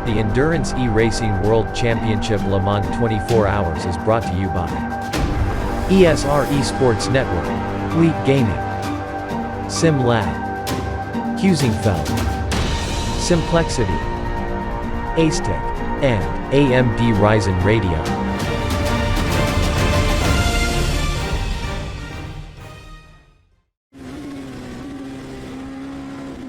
The Endurance E-Racing World Championship Le Mans 24 Hours is brought to you by ESR Esports Network, Fleet Gaming, Sim Lab, Husingfeld, Simplexity, Acetech, and AMD Ryzen Radio.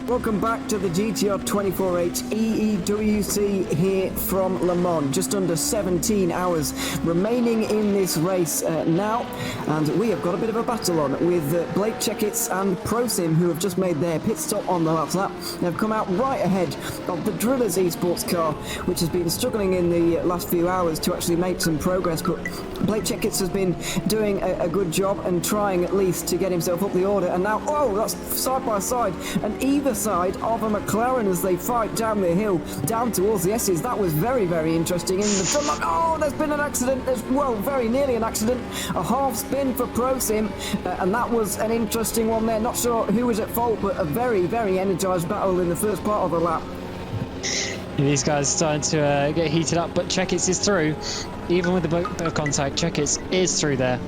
Welcome back to the GTR 24H EEWC here from Le Mans. Just under 17 hours remaining in this race now, and we have got a bit of a battle on with Blake Checkitts and ProSim, who have just made their pit stop on the last lap. They've come out right ahead of the Drillers Esports car, which has been struggling in the last few hours to actually make some progress, but Blake Checkitts has been doing a good job and trying at least to get himself up the order, and now, oh, that's side by side, and either side of a McLaren as they fight down the hill, down towards the S's. That was very, very interesting. In the front line, oh, there's been an accident. Well, very nearly an accident. A half spin for ProSim, and that was an interesting one there. Not sure who was at fault, but a very, very energised battle in the first part of the lap. These guys are starting to get heated up, but Checkitts is through. Even with the bit of contact, Checkitts is through there.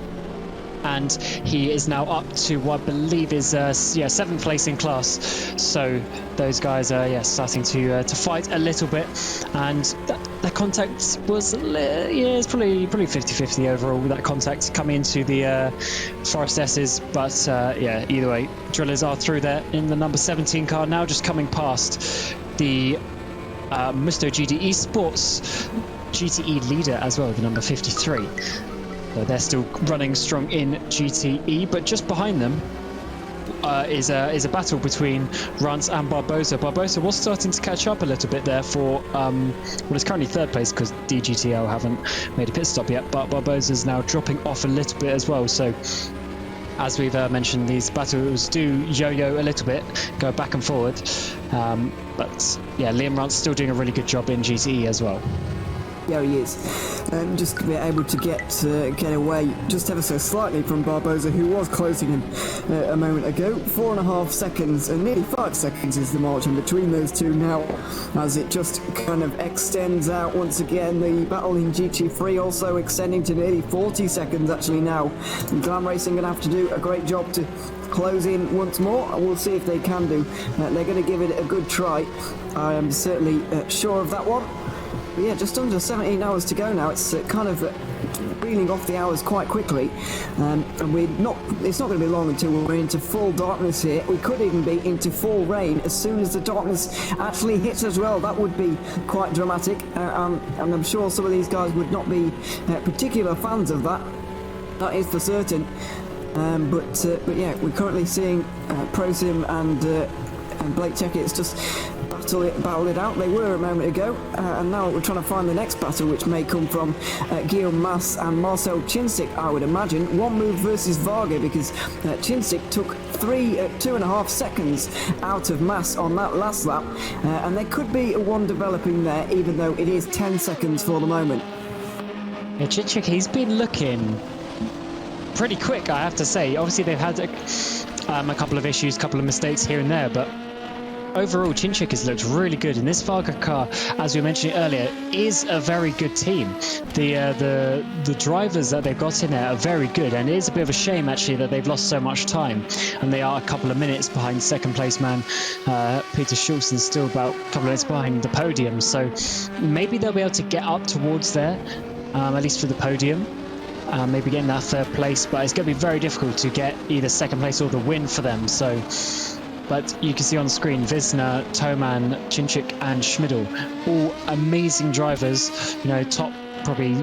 And he is now up to what I believe is 7th place in class. So those guys are starting to fight a little bit, and that contact was it's probably 50-50 overall with that contact coming into the Forest S's. But either way, Drillers are through there in the number 17 car now, just coming past the Musto GD-Esports GTE leader as well, the number 53. So they're still running strong in GTE, but just behind them is a battle between Rance and Barbosa. Barbosa was starting to catch up a little bit there for it's currently 3rd place because DGTL haven't made a pit stop yet, but Barbosa's now dropping off a little bit as well. So as we've mentioned, these battles do yo-yo a little bit, go back and forward, but yeah, Liam Rance still doing a really good job in GTE as well. Yeah, he is. Just to be able to get away just ever so slightly from Barbosa, who was closing him a moment ago. 4.5 seconds, and nearly 5 seconds is the margin between those two now, as it just kind of extends out once again. The battle in GT3 also extending to nearly 40 seconds actually now. And Glam Racing going to have to do a great job to close in once more, and we'll see if they can do. They're going to give it a good try. I am certainly sure of that one. But yeah, just under 17 hours to go now. It's kind of reeling off the hours quite quickly, and it's not going to be long until we're into full darkness here. We could even be into full rain as soon as the darkness actually hits as well. That would be quite dramatic, and I'm sure some of these guys would not be particular fans of that. That is for certain. But yeah, we're currently seeing ProSim and Blake Checkitts just battle it out. They were a moment ago, and now we're trying to find the next battle, which may come from Guillaume Mas and Marcel Chinsick, I would imagine. One move versus Varga, because Chinsick took 2.5 seconds out of Mas on that last lap, and there could be a one developing there, even though it is 10 seconds for the moment. Yeah, Chinsick, he's been looking pretty quick, I have to say. Obviously they've had a couple of issues, couple of mistakes here and there, but overall, Chinsick has looked really good, and this Varga car, as we mentioned earlier, is a very good team. The drivers that they've got in there are very good, and it is a bit of a shame actually that they've lost so much time, and they are a couple of minutes behind 2nd place man Peter Schultz, and still about a couple of minutes behind the podium. So maybe they'll be able to get up towards there, at least for the podium. Maybe getting that 3rd place, but it's going to be very difficult to get either 2nd place or the win for them. So. But you can see on the screen, Wisner, Toman, Chinsick and Schmidl, all amazing drivers, top probably,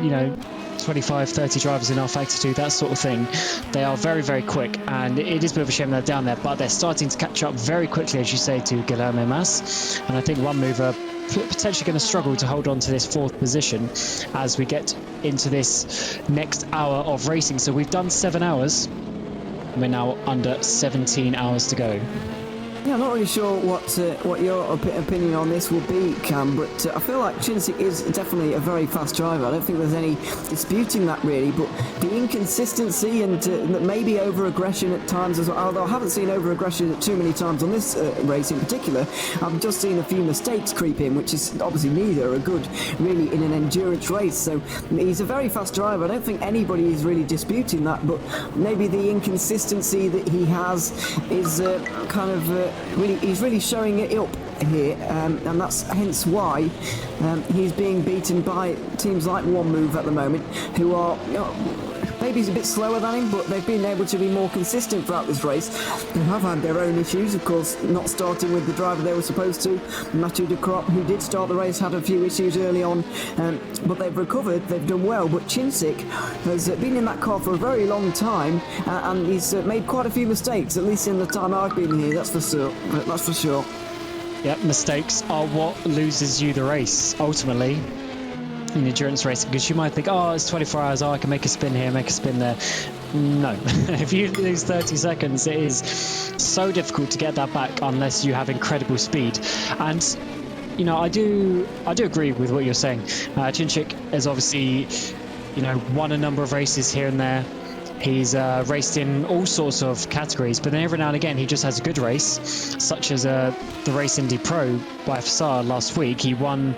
25, 30 drivers in R52, that sort of thing. They are very, very quick, and it is a bit of a shame they're down there, but they're starting to catch up very quickly, as you say, to Guilherme Mas. And I think one mover potentially going to struggle to hold on to this 4th position as we get into this next hour of racing. So we've done 7 hours, and we're now under 17 hours to go. Yeah, I'm not really sure what your opinion on this will be, Cam, but I feel like Chinsick is definitely a very fast driver. I don't think there's any disputing that really, but the inconsistency and maybe over-aggression at times as well, although I haven't seen over-aggression too many times on this race in particular. I've just seen a few mistakes creep in, which is obviously neither are good really in an endurance race. So he's a very fast driver. I don't think anybody is really disputing that, but maybe the inconsistency that he has is he's really showing it up here, and that's hence why he's being beaten by teams like One Move at the moment, who are maybe he's a bit slower than him, but they've been able to be more consistent throughout this race. They have had their own issues, of course, not starting with the driver they were supposed to. Mathieu de Crop, who did start the race, had a few issues early on, but they've recovered, they've done well. But Chinsick has been in that car for a very long time, and he's made quite a few mistakes, at least in the time I've been here, that's for sure. Yep, mistakes are what loses you the race, ultimately. In endurance racing, because you might think, oh, it's 24 hours, I can make a spin here, make a spin there. No. If you lose 30 seconds, it is so difficult to get that back unless you have incredible speed. And I do agree with what you're saying. Chinsick has obviously won a number of races here and there. He's raced in all sorts of categories, but then every now and again he just has a good race, such as the Race Indy Pro by FSR last week. He won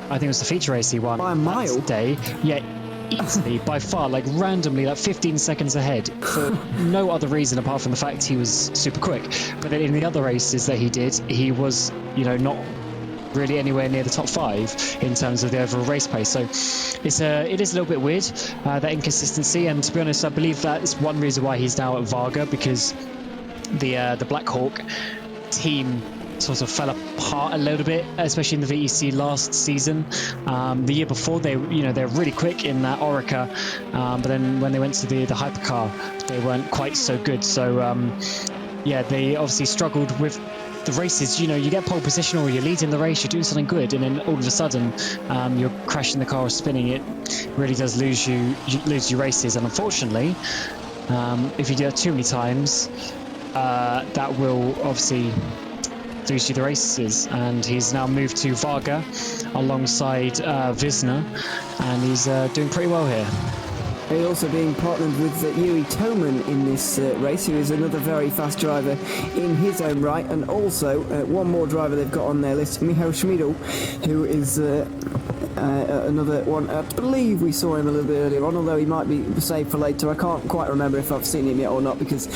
I think it was the feature race he won by a mile day. Yeah, easily, by far, like randomly, like 15 seconds ahead for no other reason apart from the fact he was super quick. But then in the other races that he did, he was, not really anywhere near the top 5 in terms of the overall race pace. So it is a little bit weird, that inconsistency. And to be honest, I believe that is one reason why he's now at Varga, because the Black Hawk team sort of fell apart a little bit, especially in the VEC last season. The year before, they were really quick in that Orica, but then when they went to the hypercar, they weren't quite so good. So they obviously struggled with the races. You get pole position or you're leading the race, you're doing something good, and then all of a sudden you're crashing the car or spinning. It really does lose you races. And unfortunately, if you do that too many times, that will obviously lose you the races. And he's now moved to Varga alongside Visner, and he's doing pretty well here. He's also being partnered with Yuri Toman in this race, who is another very fast driver in his own right. And also one more driver they've got on their list, Michał Schmidl, who is another one. I believe we saw him a little bit earlier on, although he might be saved for later. I can't quite remember if I've seen him yet or not, because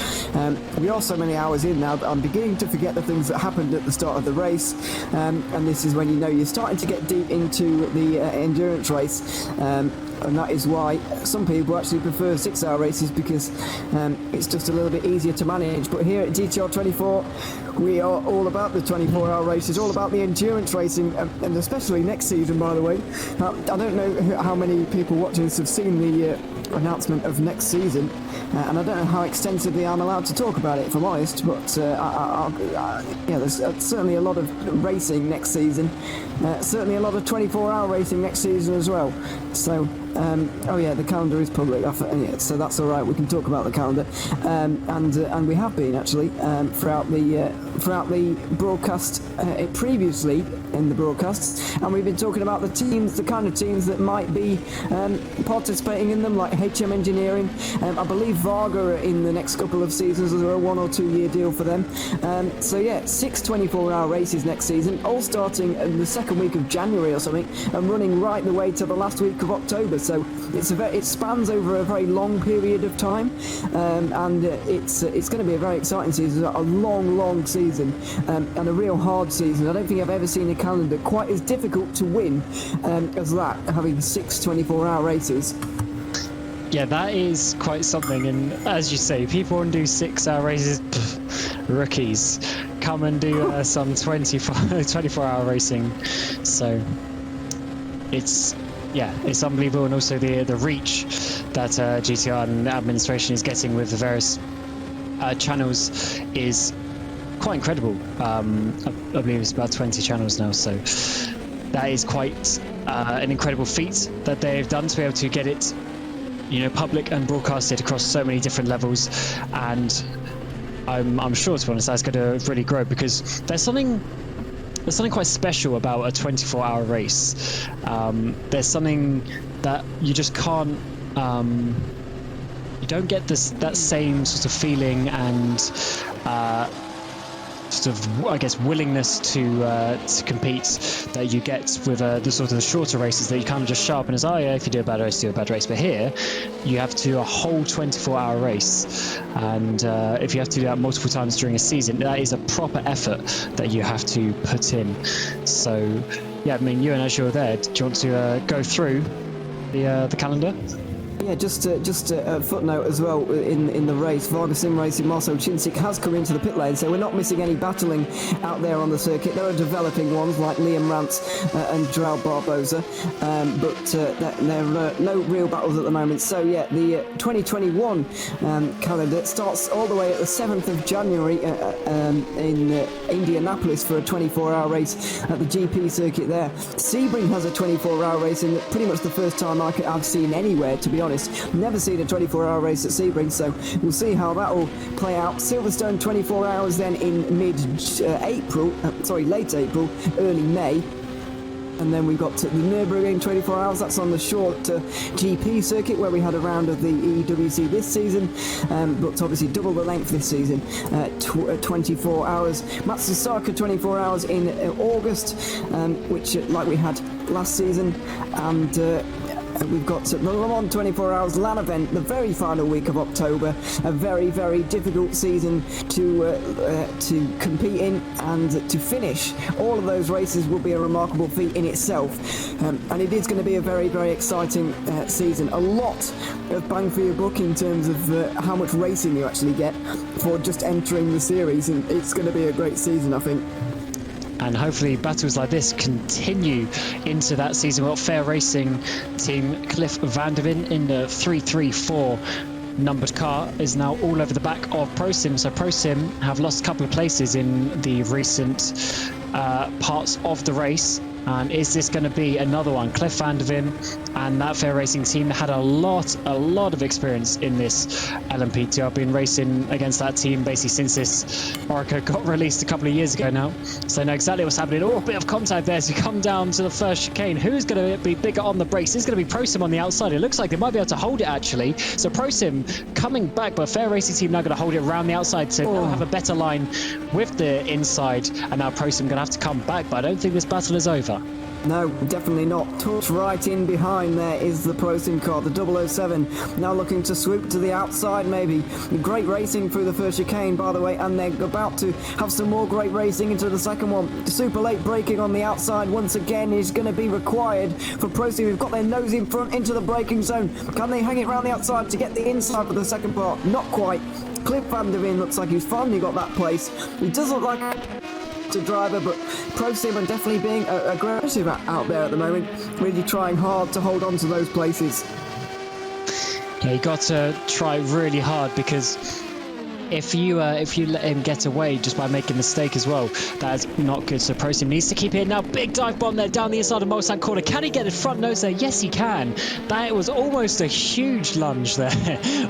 we are so many hours in now that I'm beginning to forget the things that happened at the start of the race. And this is when you're starting to get deep into the endurance race. And that is why some people actually prefer 6-hour races, because it's just a little bit easier to manage. But here at GTR 24, we are all about the 24-hour races, all about the endurance racing, and especially next season, by the way. I don't know how many people watching this have seen the announcement of next season, and I don't know how extensively I'm allowed to talk about it, if I'm honest, but there's certainly a lot of racing next season, certainly a lot of 24-hour racing next season as well. So the calendar is public, so that's all right. We can talk about the calendar, and we have been actually throughout the broadcast, previously in the broadcasts, and we've been talking about the kind of teams that might be participating in them, like HM Engineering. I believe Varga are in the next couple of seasons as a 1 or 2 year deal for them. 6 24-hour races next season, all starting in the second week of January or something, and running right the way to the last week of October. So it spans over a very long period of time, and it's going to be a very exciting season, a long season, and a real hard season. I don't think I've ever seen a calendar quite as difficult to win as that, having 6 24-hour races. Yeah, that is quite something. And as you say, people want to do 6-hour races. Rookies, come and do some 24-hour racing. So it's unbelievable. And also the reach that GTR and administration is getting with the various channels is quite incredible. I believe it's about 20 channels now, so that is quite an incredible feat that they've done to be able to get it public and broadcasted across so many different levels. And I'm sure, to be honest, that's going to really grow, because there's something quite special about a 24-hour race. There's something that you just can't. You don't get that same sort of feeling and sort of, I guess, willingness to compete that you get with the sort of the shorter races that you kind of just sharpen as, oh yeah, if you do a bad race, do a bad race. But here, you have to do a whole 24-hour race, and if you have to do that multiple times during a season, that is a proper effort that you have to put in. So, yeah, I mean, Ewan, as you're there, do you want to go through the calendar? Yeah, just a footnote as well in the race. Varga Sim Racing, Marcel Cincic has come into the pit lane, so we're not missing any battling out there on the circuit. There are developing ones like Liam Rance and Joao Barbosa, but there are no real battles at the moment. So yeah, the 2021 calendar starts all the way at the 7th of January in Indianapolis for a 24-hour race at the GP circuit there. Sebring has a 24-hour race, and pretty much the first time I've seen anywhere, to be honest. Never seen a 24-hour race at Sebring, so we'll see how that will play out. Silverstone 24 hours then in late April, early May. And then we've got the Nürburgring 24 hours. That's on the short GP circuit where we had a round of the EEWC this season, but obviously double the length this season, 24 hours. Matsusaka 24 hours in August, which like we had last season, and we've got the Le Mans 24 Hours LAN event the very final week of October. A very, very difficult season to compete in and to finish. All of those races will be a remarkable feat in itself, and it is going to be a very, very exciting season. A lot of bang for your buck in terms of how much racing you actually get for just entering the series, and it's going to be a great season, I think. And hopefully battles like this continue into that season. Well, Fair Racing team Cliff van der Ven in the 334 numbered car is now all over the back of ProSim. So ProSim have lost a couple of places in the recent parts of the race. And is this going to be another one? Cliff van der Ven and that Fair Racing team had a lot of experience in this LMP2. I've been racing against that team basically since this Oracle got released a couple of years ago now. So I know exactly what's happening. Oh, a bit of contact there as we come down to the first chicane. Who's going to be bigger on the brakes? This is going to be ProSim on the outside. It looks like they might be able to hold it actually. So ProSim coming back, but Fair Racing team now going to hold it around the outside to have a better line with the inside. And now ProSim going to have to come back, but I don't think this battle is over. No, definitely not. Tucked right in behind there is the ProSim car, the 007. Now looking to swoop to the outside maybe. Great racing through the first chicane, by the way, and they're about to have some more great racing into the second one. Super late braking on the outside once again is going to be required for ProSim. We've got their nose in front into the braking zone. Can they hang it around the outside to get the inside for the second part? Not quite. Cliff van der Ven looks like he's finally got that place. He does look like a driver, but ProSim are definitely being aggressive out there at the moment, really trying hard to hold on to those places. Yeah, you got to try really hard, because if you let him get away just by making a mistake as well, that's not good. So ProSim needs to keep it now. Big dive bomb there down the inside of Mulsanne corner. Can he get the front nose there? Yes, he can. That was almost a huge lunge there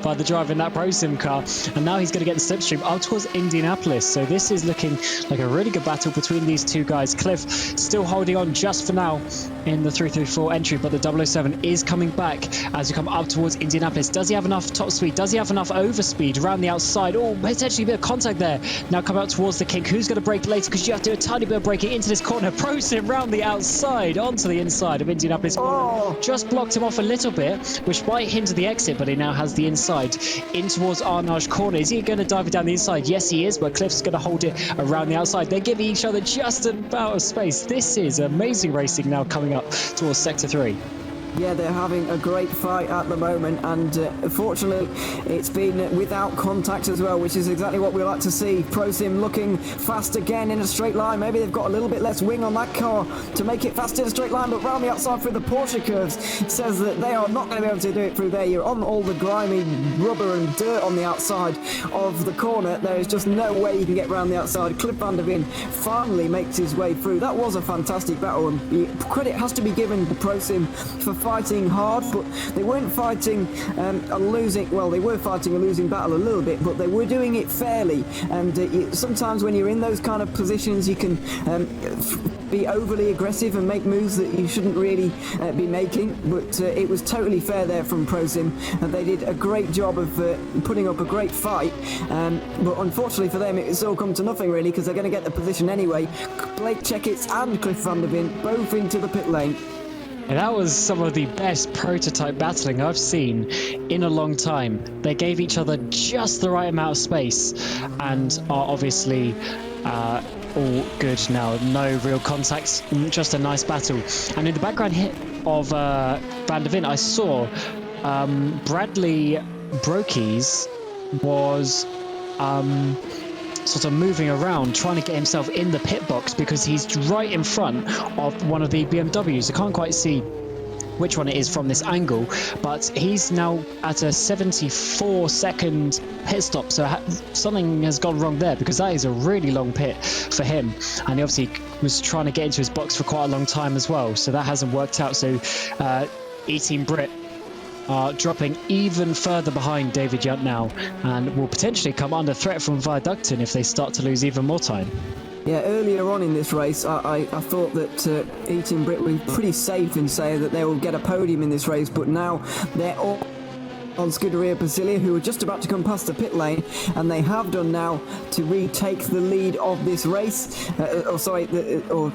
by the driver in that ProSim car. And now he's going to get the slipstream up towards Indianapolis. So this is looking like a really good battle between these two guys. Cliff still holding on just for now in the 334 entry, but the 007 is coming back as we come up towards Indianapolis. Does he have enough top speed? Does he have enough overspeed around the outside? Oh, potentially a bit of contact there. Now come out towards the kink. Who's going to brake later? Because you have to do a tiny bit of braking into this corner. ProSim round the outside onto the inside of Indianapolis. Just blocked him off a little bit, which might hinder the exit, but he now has the inside in towards Arnage corner. Is he going to dive it down the inside? Yes, he is, but Cliff's going to hold it around the outside. They're giving each other just about of space. This is amazing racing now coming up towards Sector 3. Yeah, they're having a great fight at the moment, and fortunately it's been without contact as well, which is exactly what we like to see. ProSim looking fast again in a straight line. Maybe they've got a little bit less wing on that car to make it fast in a straight line, but round the outside through the Porsche curves, it says that they are not going to be able to do it through there. You're on all the grimy rubber and dirt on the outside of the corner. There is just no way you can get round the outside. Cliff van der Ven finally makes his way through. That was a fantastic battle, and credit has to be given to ProSim for fighting hard, but they weren't fighting a losing. Well, they were fighting a losing battle a little bit, but they were doing it fairly. And sometimes when you're in those kind of positions, you can be overly aggressive and make moves that you shouldn't really be making. But it was totally fair there from ProSim, and they did a great job of putting up a great fight. But unfortunately for them, it's all come to nothing really, because they're going to get the position anyway. Blake Checkitts and Cliff van der Ven both into the pit lane. And that was some of the best prototype battling I've seen in a long time. They gave each other just the right amount of space and are obviously all good now. No real contacts, just a nice battle. And in the background hit of Van der Ven, I saw Bradley Brokies was sort of moving around trying to get himself in the pit box because he's right in front of one of the BMWs. I can't quite see which one it is from this angle, but he's now at a 74-second pit stop, so something has gone wrong there, because that is a really long pit for him, and he obviously was trying to get into his box for quite a long time as well, so that hasn't worked out. So E-Team Brit are dropping even further behind David Yunt now, and will potentially come under threat from Viaducton if they start to lose even more time. Yeah, earlier on in this race, I thought that E-Team Brit were pretty safe in saying that they will get a podium in this race, but now they're all on Scuderia Basilia, who are just about to come past the pit lane, and they have done now to retake the lead of this race, or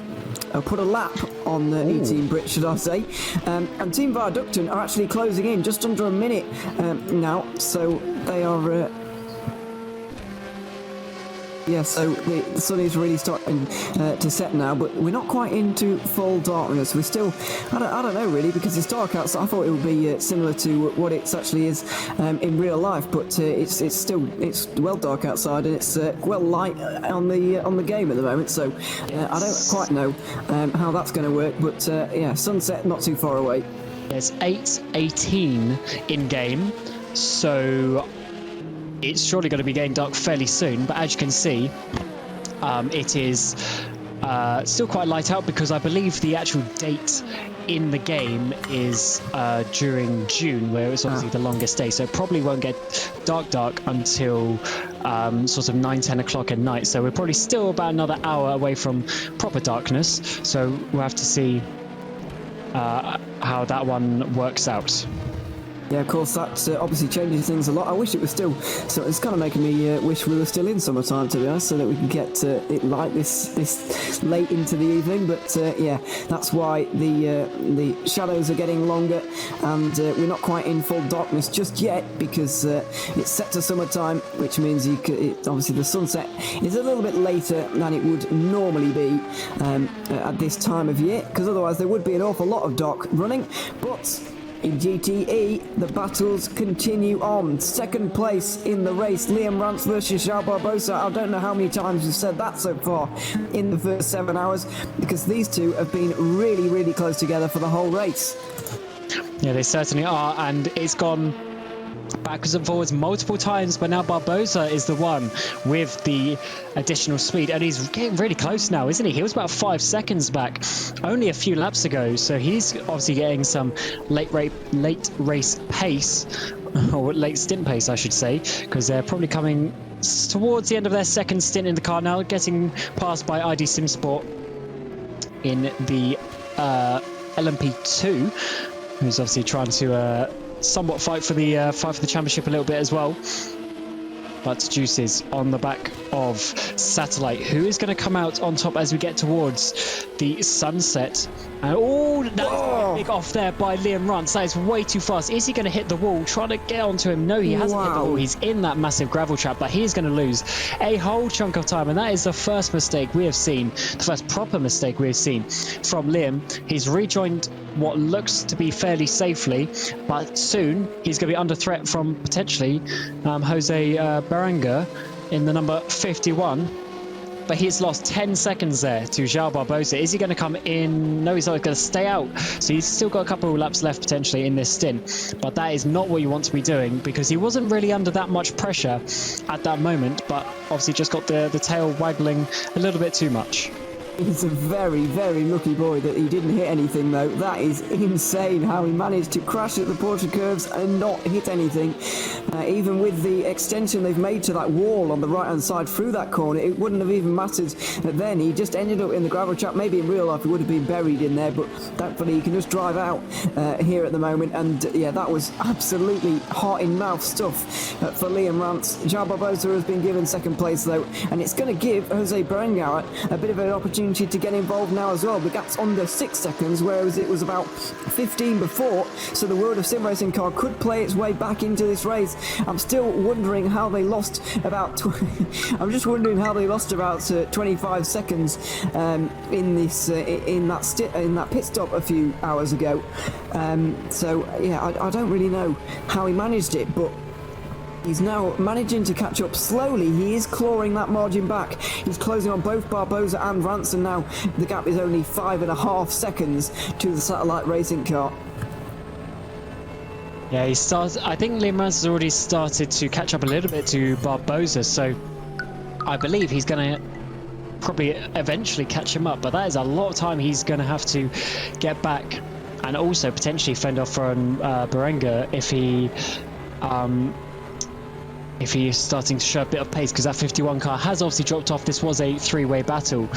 put a lap on the E-Team Brit, should I say. And Team Viaducton are actually closing in just under a minute now, so they are... Yeah, so the sun is really starting to set now, but we're not quite into full darkness. We're still, I don't know really, because it's dark outside. I thought it would be similar to what it actually is in real life, but it's well dark outside, and it's well light on the game at the moment. So I don't quite know how that's going to work, but yeah, sunset not too far away. There's 8:18 in game, so it's surely going to be getting dark fairly soon, but as you can see, it is still quite light out, because I believe the actual date in the game is during June, where it's obviously the longest day, so it probably won't get dark until sort of 9-10 o'clock at night, so we're probably still about another hour away from proper darkness, so we'll have to see how that one works out. Yeah, of course, that obviously changes things a lot. I wish it was still... So it's kind of making me wish we were still in summertime, to be honest, so that we can get it light this late into the evening. But yeah, that's why the shadows are getting longer, and we're not quite in full darkness just yet, because it's set to summertime, which means obviously the sunset is a little bit later than it would normally be at this time of year, because otherwise there would be an awful lot of dark running. But in GTE, the battles continue on. Second place in the race, Liam Rance versus João Barbosa. I don't know how many times we've said that so far in the first 7 hours, because these two have been really, really close together for the whole race. Yeah, they certainly are, and it's gone backwards and forwards multiple times, but now Barbosa is the one with the additional speed, and he's getting really close now, isn't he? He was about 5 seconds back only a few laps ago, so he's obviously getting some late race pace, or late stint pace I should say, because they're probably coming towards the end of their second stint in the car now, getting passed by ID Sim Sport in the LMP2, who's obviously trying to somewhat fight for the championship a little bit as well. But Juices on the back of Satellite, who is going to come out on top as we get towards the sunset. And that is big off there by Liam Rance. That is way too fast. Is he going to hit the wall, trying to get onto him? No, he hasn't hit the wall. He's in that massive gravel trap, but he's going to lose a whole chunk of time. And that is the first mistake we have seen, the first proper mistake we have seen from Liam. He's rejoined what looks to be fairly safely, but soon he's going to be under threat from potentially Jose Baranga in the number 51. But he's lost 10 seconds there to João Barbosa. Is he going to come in? No, he's not going to stay out. So he's still got a couple of laps left potentially in this stint. But that is not what you want to be doing, because he wasn't really under that much pressure at that moment, but obviously just got the tail waggling a little bit too much. He's a very, very lucky boy that he didn't hit anything, though. That is insane how he managed to crash at the portrait curves and not hit anything. Even with the extension they've made to that wall on the right-hand side through that corner, it wouldn't have even mattered then. He just ended up in the gravel trap. Maybe in real life he would have been buried in there, but thankfully he can just drive out here at the moment. And yeah, that was absolutely heart-in-mouth stuff for Liam Rance. João Barbosa has been given second place, though, and it's going to give Jose Berenguer a bit of an opportunity to get involved now as well. The gap's under 6 seconds, whereas it was about 15 before, so the World of Sim Racing car could play its way back into this race. I'm still wondering how they lost about I'm just wondering how they lost about 25 seconds in that pit stop a few hours ago. So yeah, I don't really know how he managed it, but he's now managing to catch up slowly. He is clawing that margin back. He's closing on both Barbosa and Rance, and now the gap is only 5.5 seconds to the satellite racing car. Yeah, I think Liam Rance has already started to catch up a little bit to Barbosa, so I believe he's going to probably eventually catch him up, but that is a lot of time he's going to have to get back, and also potentially fend off from Berenguer if he is starting to show a bit of pace, because that 51 car has obviously dropped off. This was a three-way battle,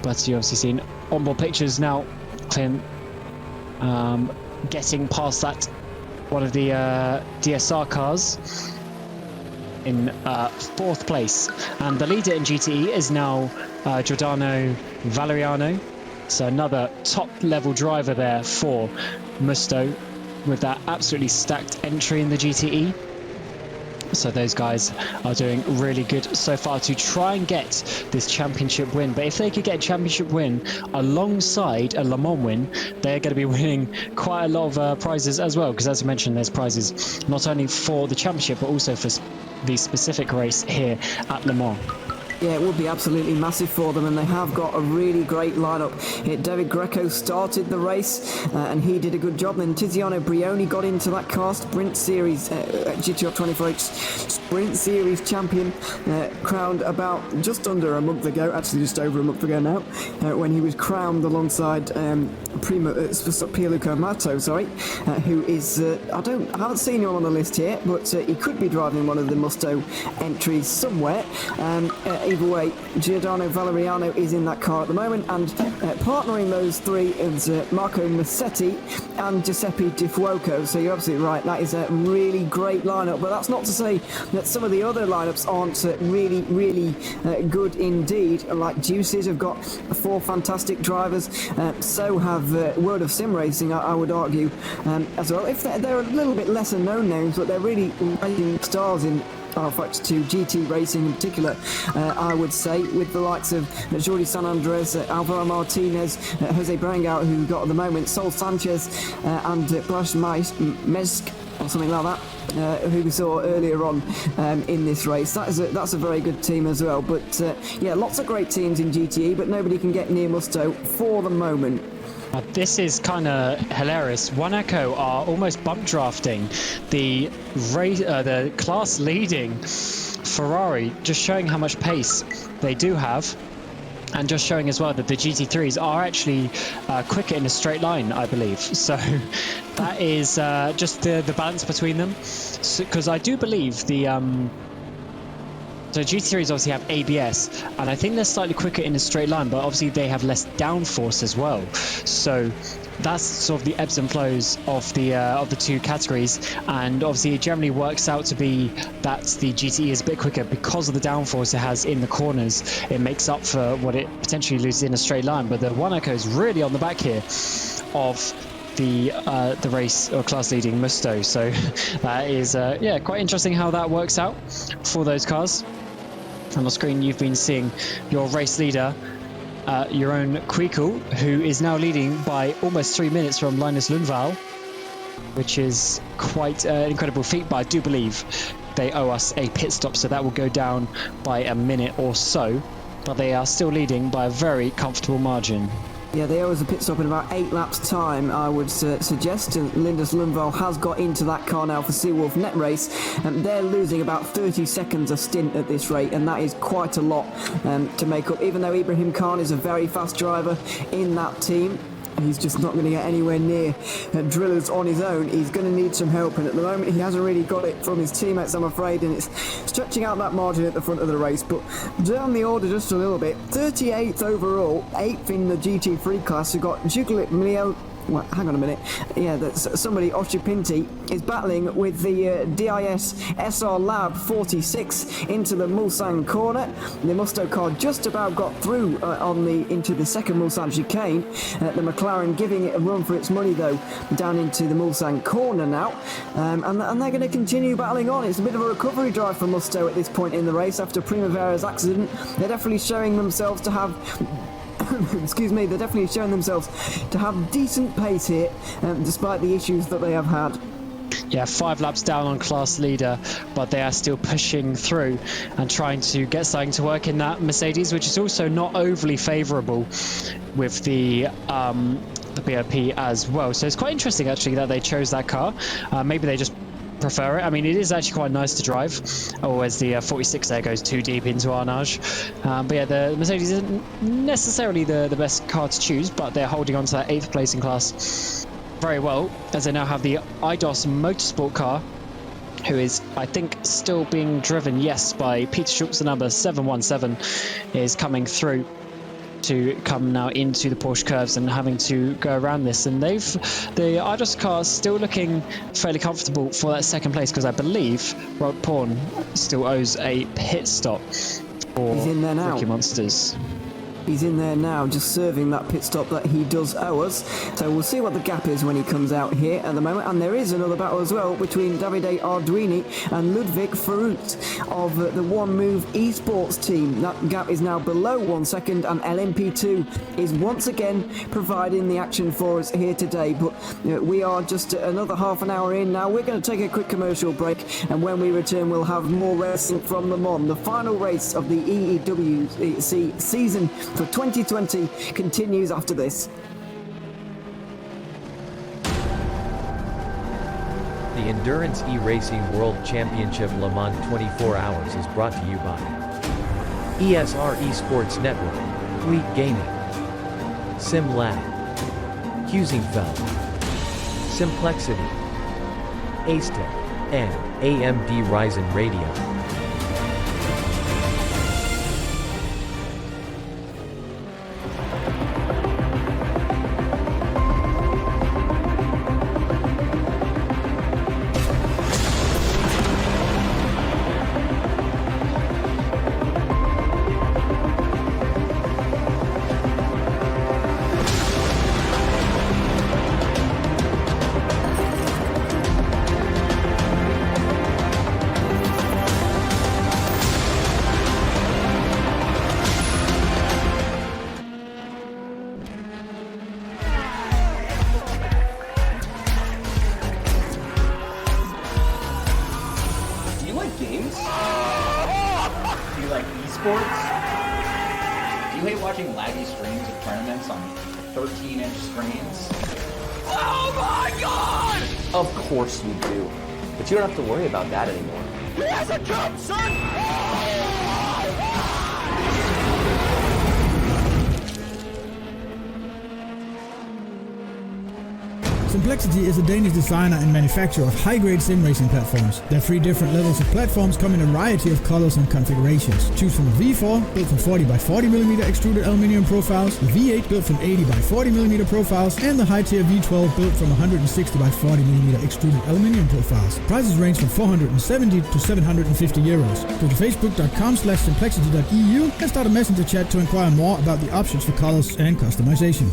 but you've obviously seen onboard pictures now. Clint getting past that one of the DSR cars in 4th place, and the leader in GTE is now Giordano Valeriano, so another top-level driver there for Musto, with that absolutely stacked entry in the GTE. So those guys are doing really good so far to try and get this championship win. But if they could get a championship win alongside a Le Mans win, they're going to be winning quite a lot of prizes as well. Because as I mentioned, there's prizes not only for the championship, but also for the specific race here at Le Mans. Yeah, it would be absolutely massive for them, and they have got a really great lineup. David Greco started the race, and he did a good job. Then Tiziano Brioni got into that car, Sprint Series, GTR 24H Sprint Series champion, crowned about just under a month ago, actually just over a month ago now, when he was crowned alongside Pierluca Amato, who is, I haven't seen him on the list here, but he could be driving one of the Musto entries somewhere. Either way, Giordano Valeriano is in that car at the moment, and partnering those three is Marco Massetti and Giuseppe Di Fuoco. So you're absolutely right, that is a really great lineup, but that's not to say that some of the other lineups aren't really good indeed. Like Juices have got 4 fantastic drivers, so have World of Sim Racing, I would argue, as well. If they're a little bit lesser known names, but they're really rising stars in to GT racing in particular, I would say, with the likes of Jordi San Andres, Alvaro Martinez, Jose Berenguer, who we've got at the moment, Sol Sanchez, and Blaž Mesk, or something like that, who we saw earlier on in this race. That's a very good team as well. But yeah, lots of great teams in GTE, but nobody can get near Musto for the moment. This is kind of hilarious. One Echo are almost bump drafting the class leading Ferrari, just showing how much pace they do have, and just showing as well that the GT3s are actually quicker in a straight line, I believe. So that is just the balance between them, because I do believe so GT3s obviously have ABS, and I think they're slightly quicker in a straight line, but obviously they have less downforce as well. So that's sort of the ebbs and flows of the two categories, and obviously it generally works out to be that the GTE is a bit quicker because of the downforce it has in the corners. It makes up for what it potentially loses in a straight line, but the One Echo is really on the back here of the race or class leading Musto. So that is yeah, quite interesting how that works out for those cars. On the screen you've been seeing your race leader, your own Kweekel, who is now leading by almost 3 minutes from Linus Lundvall, which is quite an incredible feat, but I do believe they owe us a pit stop, so that will go down by a minute or so, but they are still leading by a very comfortable margin. Yeah, they owe us a pit stop in about 8 laps time, I would suggest. And Linus Lundvall has got into that car now for Seawolf Net Race, and they're losing about 30 seconds a stint at this rate, and that is quite a lot to make up. Even though Ibrahim Khan is a very fast driver in that team, he's just not going to get anywhere near drillers on his own. He's going to need some help, and at the moment he hasn't really got it from his teammates, I'm afraid, and it's stretching out that margin at the front of the race. But down the order just a little bit, 38th overall, 8th in the GT3 class. We've got Jugulit Milio. Well, hang on a minute. Yeah, that's somebody, Oshipinti, is battling with the DIS SR Lab 46 into the Mulsanne corner. The Musto car just about got through into the second Mulsanne chicane. The McLaren giving it a run for its money, though, down into the Mulsanne corner now. And they're going to continue battling on. It's a bit of a recovery drive for Musto at this point in the race after Primavera's accident. They're definitely showing themselves to have... excuse me, they're definitely showing themselves to have decent pace here, despite the issues that they have had. Yeah, 5 laps down on class leader, but they are still pushing through and trying to get something to work in that Mercedes, which is also not overly favourable with the BOP as well. So it's quite interesting, actually, that they chose that car. Maybe they just prefer it. I mean, it is actually quite nice to drive. Oh, as the 46 there goes too deep into Arnage. But yeah, the Mercedes isn't necessarily the best car to choose, but they're holding on to that 8th place in class very well, as they now have the IDOS Motorsport car, who is, I think, still being driven, yes, by Peter Schultz. The number 717 is coming through to come now into the Porsche curves and having to go around this, and the IDOS car is still looking fairly comfortable for that second place, because I believe Rod Porn still owes a pit stop for Ricky Monsters. He's in there now, just serving that pit stop that he does owe us. So we'll see what the gap is when he comes out here at the moment. And there is another battle as well between Davide Arduini and Ludwig Farut of the One Move Esports team. That gap is now below 1 second, and LMP2 is once again providing the action for us here today. But we are just another half an hour in now. We're going to take a quick commercial break, and when we return, we'll have more racing from Le Mans. The final race of the EEWC season for 2020 continues after this. The Endurance E-Racing World Championship Le Mans 24 Hours is brought to you by ESR Esports Network, Elite Gaming, Sim Lab, Husingfeld, Simplexity, Acetec, and AMD Ryzen Radio. Do you hate watching laggy streams of tournaments on 13-inch screens? Oh my god! Of course you do. But you don't have to worry about that anymore. He has a jump, son! Simplexity is a Danish designer and manufacturer of high-grade sim racing platforms. There are 3 different levels of platforms come in a variety of colors and configurations. Choose from a V4 built from 40 by 40 mm extruded aluminium profiles, the V8 built from 80 by 40 mm profiles, and the high-tier V12 built from 160 by 40 mm extruded aluminium profiles. Prices range from 470 to 750 euros. Go to facebook.com/simplexity.eu and start a messenger chat to inquire more about the options for colors and customization.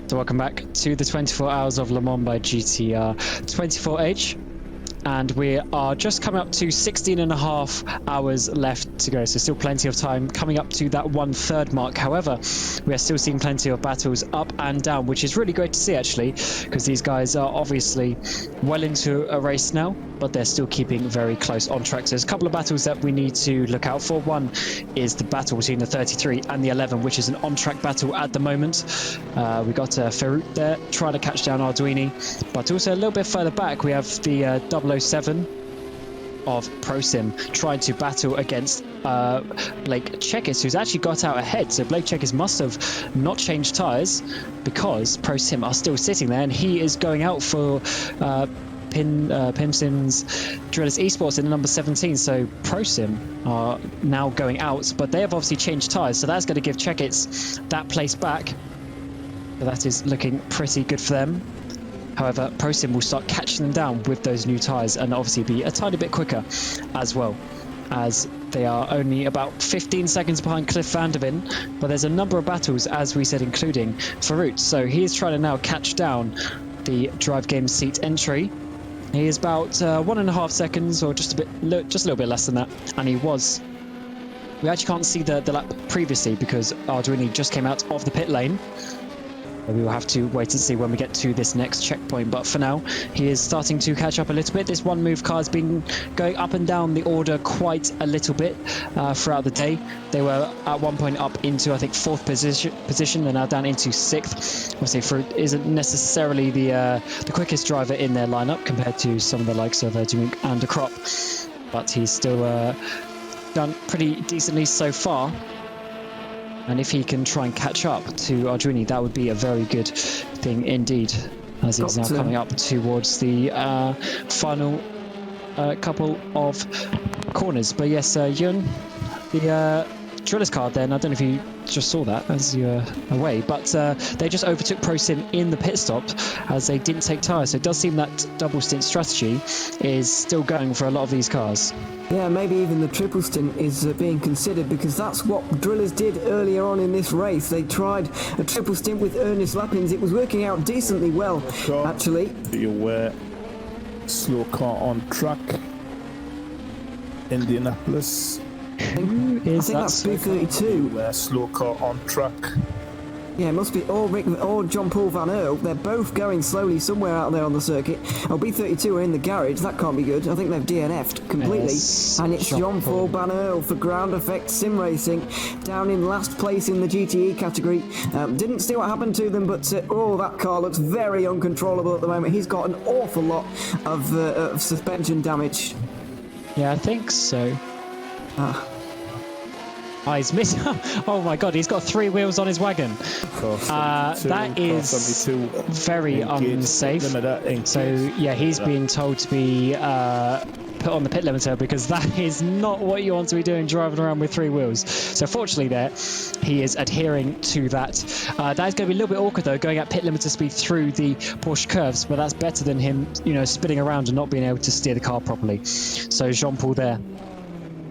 So welcome back to the 24 Hours of Le Mans by GTR 24H. And we are just coming up to 16.5 hours left to go, so still plenty of time coming up to that 1/3 mark. However, we are still seeing plenty of battles up and down, which is really great to see actually, because these guys are obviously well into a race now, but they're still keeping very close on track. So there's a couple of battles that we need to look out for. One is the battle between the 33 and the 11, which is an on-track battle at the moment. We got Ferruc there trying to catch down Arduini, but also a little bit further back we have the 007 of ProSim trying to battle against Blake Checkis, who's actually got out ahead. So Blake Checkis must have not changed tyres, because ProSim are still sitting there, and he is going out for PINSIM's Drillers Esports in the number 17. So ProSim are now going out, but they have obviously changed tyres, so that's going to give Checkis that place back. So that is looking pretty good for them. However, ProSim will start catching them down with those new tyres, and obviously be a tiny bit quicker as well, as they are only about 15 seconds behind Cliff Vandervin. But there's a number of battles, as we said, including Ferruc. So he is trying to now catch down the Drive Game seat entry. He is about 1.5 seconds, or just a little bit less than that, and he was. We actually can't see the lap previously because Arduini just came out of the pit lane. We will have to wait and see when we get to this next checkpoint, but for now he is starting to catch up a little bit. This one move car has been going up and down the order quite a little bit throughout the day. They were at one point up into, I think, 4th position. They're now down into 6th. Obviously Fruit isn't necessarily the quickest driver in their lineup compared to some of the likes of Dumuk and De Crop, but he's still done pretty decently so far. And if he can try and catch up to Arduini, that would be a very good thing indeed, as he's now coming up towards the final couple of corners. But yes, Ewan, the Driller's card then, I don't know if you just saw that as you were away, but they just overtook ProSim in the pit stop as they didn't take tyres. So it does seem that double stint strategy is still going for a lot of these cars. Yeah, maybe even the triple stint is being considered, because that's what Drillers did earlier on in this race. They tried a triple stint with Ernest Lappins. It was working out decently well, actually. Be aware, slow car on track, Indianapolis. I think that's B32. Slow car on track. Yeah, it must be or John Paul Van Earl. They're both going slowly somewhere out there on the circuit. Oh, B32 are in the garage. That can't be good. I think they've DNF'd completely. Yes, and it's John Paul Van Earl for Ground Effect Sim Racing, down in last place in the GTE category. Didn't see what happened to them, but that car looks very uncontrollable at the moment. He's got an awful lot of suspension damage. Yeah, I think so. He's missing. Oh my god, he's got 3 wheels on his wagon. That is very unsafe. So yeah, he's being told to be put on the pit limiter, because that is not what you want to be doing, driving around with 3 wheels. So fortunately there, he is adhering to that. That is going to be a little bit awkward though, going at pit limiter speed through the Porsche curves, but that's better than him, spinning around and not being able to steer the car properly. So Jean-Paul there,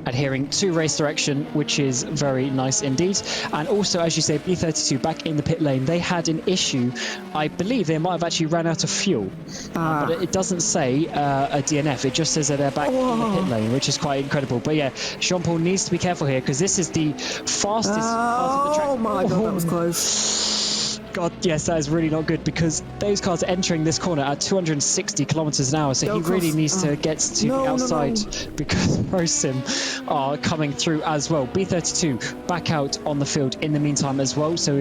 adhering to race direction, which is very nice indeed. And also, as you say, B32 back in the pit lane, they had an issue. I believe they might have actually ran out of fuel, but it doesn't say a DNF. It just says that they're back in the pit lane, which is quite incredible. But yeah, Jean-Paul needs to be careful here, because this is the fastest part of the track. Oh my god, that was close. God, yes, that is really not good, because those cars are entering this corner at 260 kilometers an hour, so he really needs to get to the outside, because ProSim are coming through as well. B32 back out on the field in the meantime as well, so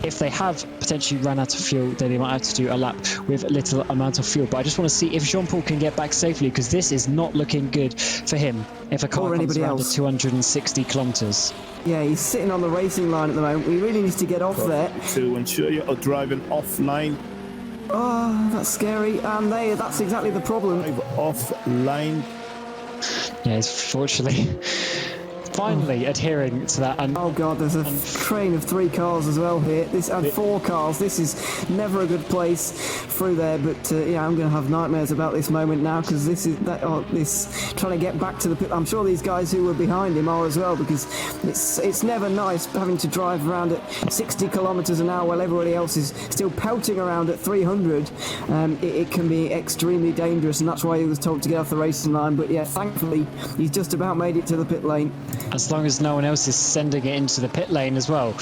if they have potentially ran out of fuel, then they might have to do a lap with little amount of fuel. But I just want to see if Jean-Paul can get back safely, because this is not looking good for him if a car comes around at 260 kilometers. Yeah, he's sitting on the racing line at the moment. We really need to get off there. To ensure you're driving offline. Oh, that's scary. And that's exactly the problem. Drive offline. Yeah, fortunately, finally adhering to that. And oh god, there's a train of 3 cars as well here. This and 4 cars. This is never a good place through there. But yeah, I'm going to have nightmares about this moment now, because this is this trying to get back to the pit. I'm sure these guys who were behind him are as well, because it's never nice having to drive around at 60 kilometers an hour while everybody else is still pelting around at 300. It can be extremely dangerous, and that's why he was told to get off the racing line. But yeah, thankfully he's just about made it to the pit lane. As long as no one else is sending it into the pit lane as well.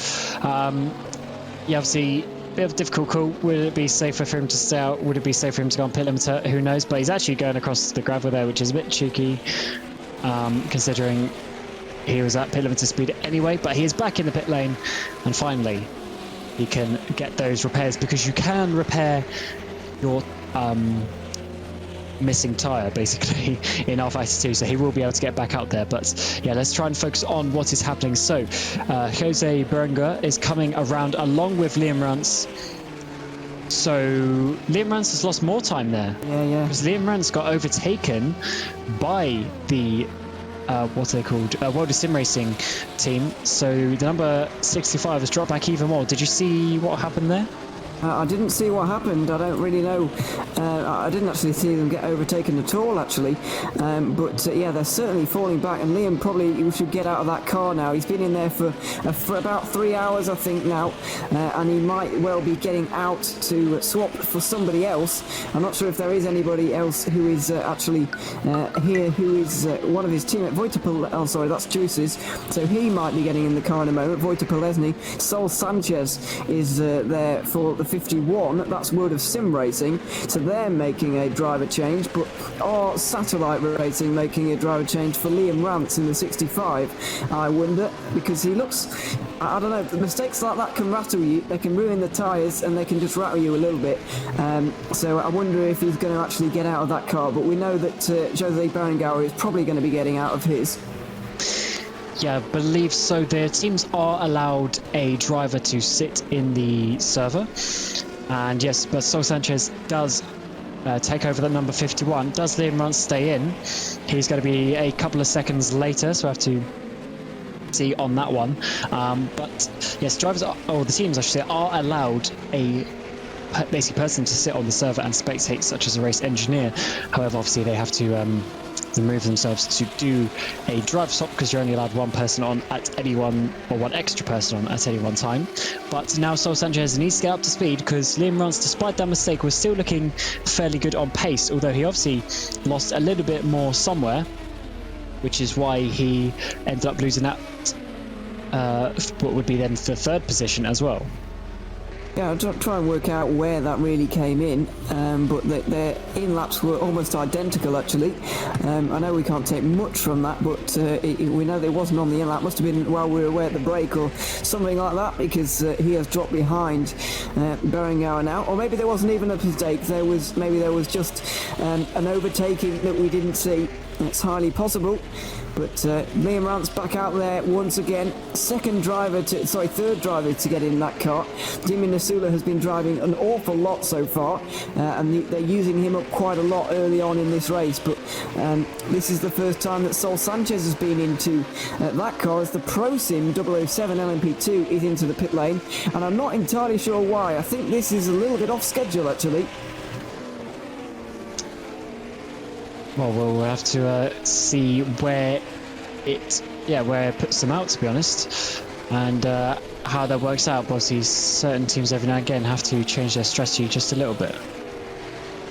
Yeah, obviously, a bit of a difficult call. Would it be safer for him to stay out? Would it be safer for him to go on pit limiter? Who knows? But he's actually going across the gravel there, which is a bit cheeky, considering he was at pit limiter speed anyway. But he is back in the pit lane, and finally he can get those repairs, because you can repair your missing tyre basically in R52, so he will be able to get back out there. But yeah, let's try and focus on what is happening. So Jose Berenguer is coming around along with Liam Rance. So Liam Rance has lost more time there, because Liam Rance got overtaken by the what are they called, World of Sim Racing team. So the number 65 has dropped back even more. Did you see what happened there? I didn't see what happened. I don't really know. I didn't actually see them get overtaken at all, actually. But yeah, they're certainly falling back. And Liam probably should get out of that car now. He's been in there for about 3 hours, I think, now. And he might well be getting out to swap for somebody else. I'm not sure if there is anybody else who is actually here who is one of his teammates. Oh, sorry, that's Juice's. So he might be getting in the car in a moment. Vojta Polesny. Sol Sanchez is there for the 51, that's World of Sim Racing, so they're making a driver change. But are Satellite Racing making a driver change for Liam Rance in the 65? I wonder, because he looks, I don't know, mistakes like that can rattle you, they can ruin the tyres, and they can just rattle you a little bit. So I wonder if he's going to actually get out of that car. But we know that Jose Berenguer is probably going to be getting out of his. Yeah, I believe so. The teams are allowed a driver to sit in the server. And yes, but Sol Sanchez does take over the number 51. Does Liam Rance stay in? He's going to be a couple of seconds later, so I have to see on that one. But yes, drivers are, or the teams I should say, are allowed a basic person to sit on the server and spectate, such as a race engineer. However, obviously they have to remove themselves to do a drive swap, because you're only allowed one person on at any one, or one extra person on at any one time. But now Sol Sanchez needs to get up to speed, because Liam Rance, despite that mistake, was still looking fairly good on pace, although he obviously lost a little bit more somewhere, which is why he ended up losing that what would be then the 3rd position as well. Yeah, I'll try and work out where that really came in, but their in-laps were almost identical, actually. I know we can't take much from that, but we know that it wasn't on the in-lap. Must have been while we were away at the break or something like that, because he has dropped behind Berenguer now. Or maybe there wasn't even a mistake. Maybe there was just an overtaking that we didn't see. It's highly possible. But Liam Rance back out there once again. Third driver to get in that car. Jimmy Nasula has been driving an awful lot so far, and they're using him up quite a lot early on in this race. But this is the first time that Sol Sanchez has been into that car, as the ProSim 007 LMP2 is into the pit lane, and I'm not entirely sure why. I think this is a little bit off schedule, actually. Well, we'll have to see where it puts them out, to be honest, and how that works out. But obviously, certain teams every now and again have to change their strategy just a little bit.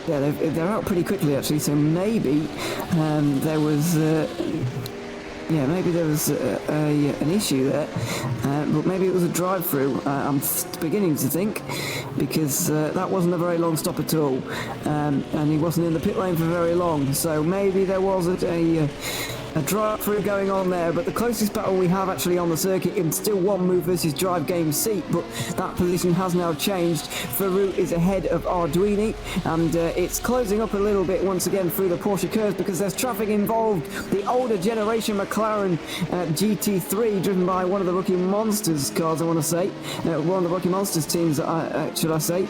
Yeah, they're out pretty quickly, actually. So maybe there was an issue there, but maybe it was a drive-through. I'm beginning to think, because that wasn't a very long stop at all, and he wasn't in the pit lane for very long. So maybe there was a drive-through going on there. But the closest battle we have actually on the circuit is still 1 move versus drive game seat, but that position has now changed. Farouk is ahead of Arduini, and it's closing up a little bit once again through the Porsche curves, because there's traffic involved. The older generation McLaren GT3, driven by one of the Rookie Monsters cars, I want to say, one of the Rookie Monsters teams, should I say.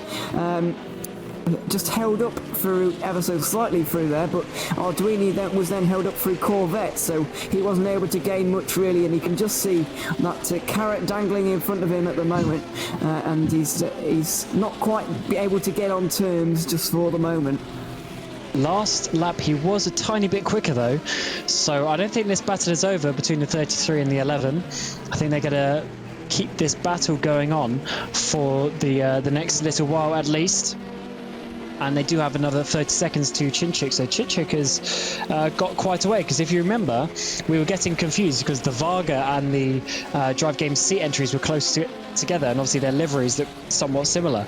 just held up through ever so slightly through there, but Arduini was then held up through Corvette, so he wasn't able to gain much really, and you can just see that carrot dangling in front of him at the moment, and he's not quite able to get on terms just for the moment. Last lap he was a tiny bit quicker though, so I don't think this battle is over between the 33 and the 11. I think they're going to keep this battle going on for the next little while at least. And they do have another 30 seconds to Chinchik, so Chinchik has got quite a way, because if you remember, we were getting confused because the Varga and the Drive Game seat entries were close together, and obviously their liveries look somewhat similar.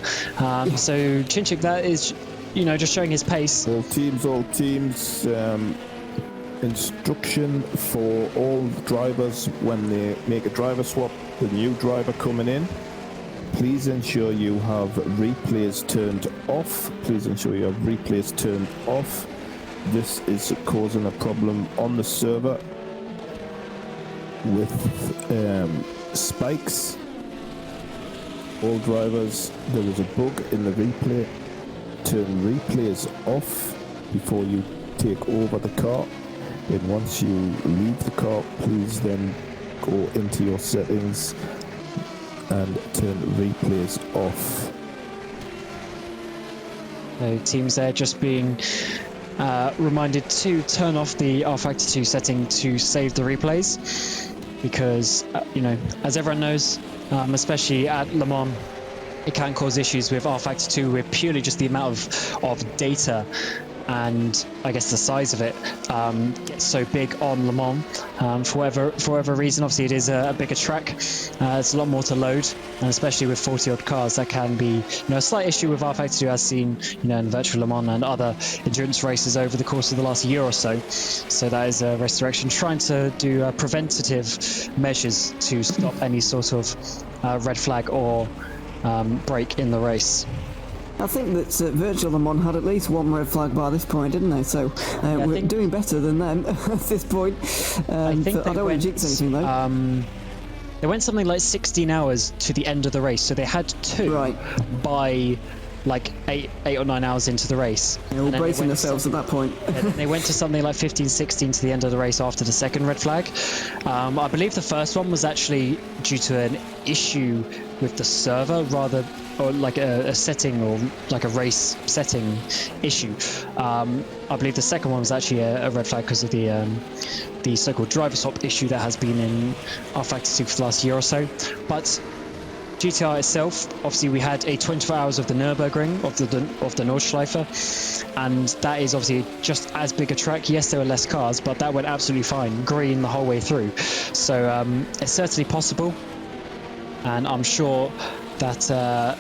So Chinchik, that is, just showing his pace. All teams, instruction for all drivers when they make a driver swap, the new driver coming in, please ensure you have replays turned off. This is causing a problem on the server with spikes. All drivers, there is a bug in the replay. Turn replays off before you take over the car, and once you leave the car, please then go into your settings and turn replays off. Teams there just being reminded to turn off the rFactor 2 setting to save the replays, because as everyone knows, especially at Le Mans, it can cause issues with rFactor 2 with purely just the amount of data, and I guess the size of it gets so big on Le Mans for whatever reason. Obviously it is a bigger track, it's a lot more to load, and especially with 40 odd cars that can be a slight issue with rFactor 2, as seen in virtual Le Mans and other endurance races over the course of the last year or so. So that is Race Direction trying to do preventative measures to stop any sort of red flag or break in the race. I think that Virtual Le Mans had at least one red flag by this point, didn't they? So we're doing better than them at this point. I don't want to jinx anything though. They went something like 16 hours to the end of the race, so they had two by like 8 or 9 hours into the race. They were bracing themselves at that point. They went to something like 15, 16 to the end of the race after the second red flag. I believe the first one was actually due to an issue with the server, or like a setting, or like a race setting issue. I believe the second one was actually a red flag because of the so-called driver swap issue that has been in rFactor 2 for the last year or so. But GTR itself, obviously we had a 24 hours of the Nürburgring, of the Nordschleife, and that is obviously just as big a track. Yes, there were less cars, but that went absolutely fine, green the whole way through. So it's certainly possible, and I'm sure that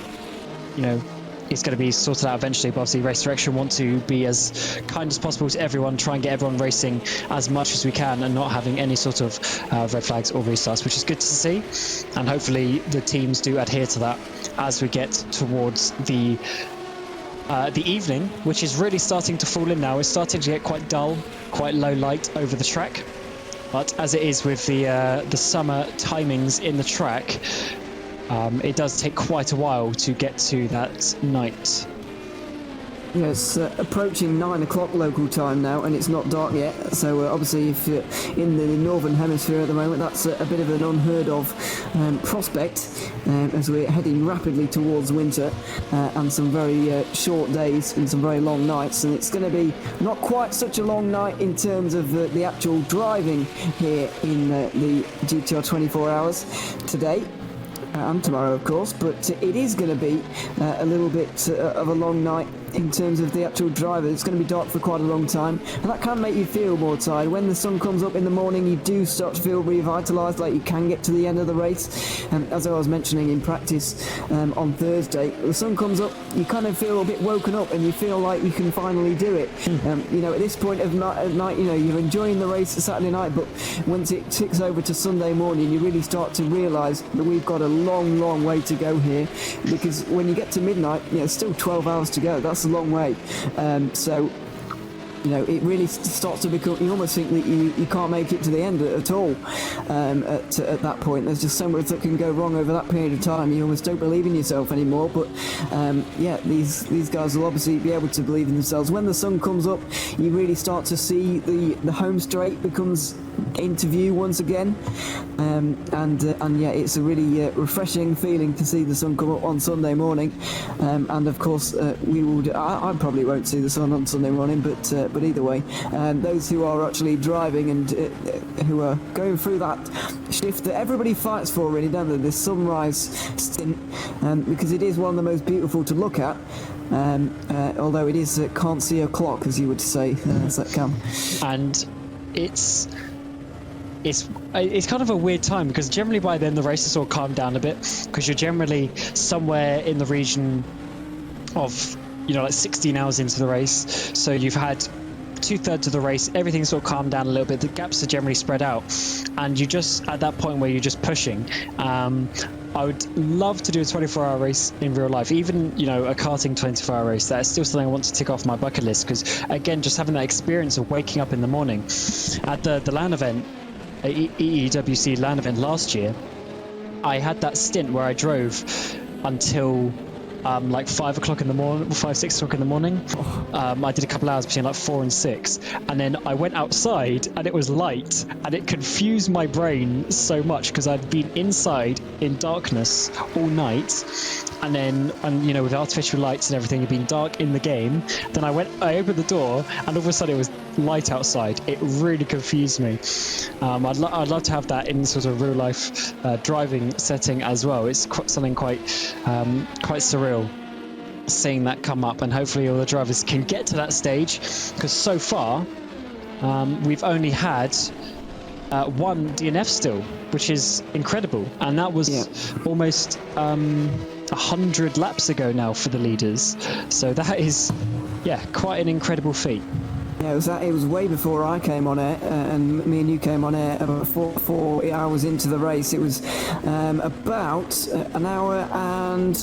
it's going to be sorted out eventually. But obviously Race Direction want to be as kind as possible to everyone, try and get everyone racing as much as we can and not having any sort of red flags or restarts, which is good to see, and hopefully the teams do adhere to that as we get towards the evening, which is really starting to fall in now. It's starting to get quite dull, quite low light over the track, but as it is with the summer timings in the track, it does take quite a while to get to that night. Yeah, it's approaching 9 o'clock local time now, and it's not dark yet. So obviously, if you're in the northern hemisphere at the moment, that's a bit of an unheard of prospect, as we're heading rapidly towards winter and some very short days and some very long nights. And it's going to be not quite such a long night in terms of the actual driving here in the GTR 24 hours today. And tomorrow, of course, but it is going to be a little bit of a long night in terms of the actual driver. It's going to be dark for quite a long time, and that can make you feel more tired. When the sun comes up in the morning, you do start to feel revitalised, like you can get to the end of the race. As I was mentioning in practice on Thursday, the sun comes up, you kind of feel a bit woken up, and you feel like you can finally do it. At this point of night, you're enjoying the race Saturday night, but once it ticks over to Sunday morning, you really start to realise that we've got a long way to go here, because when you get to midnight, it's still 12 hours to go. That's a long way. So it really starts to become, you almost think that you can't make it to the end at all at that point. There's just so much that can go wrong over that period of time. You almost don't believe in yourself anymore. But these guys will obviously be able to believe in themselves. When the sun comes up, you really start to see the home straight becomes into view once again, it's a really refreshing feeling to see the sun come up on Sunday morning, and of course I probably won't see the sun on Sunday morning, but either way, those who are actually driving and who are going through that shift that everybody fights for, really, don't they, this sunrise stint, because it is one of the most beautiful to look at. Although it is can't see o'clock, as you would say, Cam. And it's kind of a weird time, because generally by then the races all calm down a bit, because you're generally somewhere in the region of, like 16 hours into the race. So you've had 2/3 of the race, everything's sort of calmed down a little bit, the gaps are generally spread out, and you just at that point where you're just pushing. I would love to do a 24-hour race in real life, even a karting 24-hour race. That is still something I want to tick off my bucket list, because again, just having that experience of waking up in the morning at the LAN event, EEWC LAN event last year, I had that stint where I drove until like 5 o'clock in the morning, 6 o'clock in the morning. I did a couple hours between like 4 and 6, and then I went outside and it was light, and it confused my brain so much because I'd been inside in darkness all night, and then with artificial lights and everything, it'd been dark in the game. Then I opened the door and all of a sudden it was light outside. It really confused me. I'd love to have that in sort of real life driving setting as well. It's something quite surreal seeing that come up, and hopefully all the drivers can get to that stage, because so far we've only had one DNF still, which is incredible, and that was almost 100 laps ago now for the leaders. So that is quite an incredible feat. Yeah, it was way before I came on air, and me and you came on air about 4 hours into the race. It was about an hour and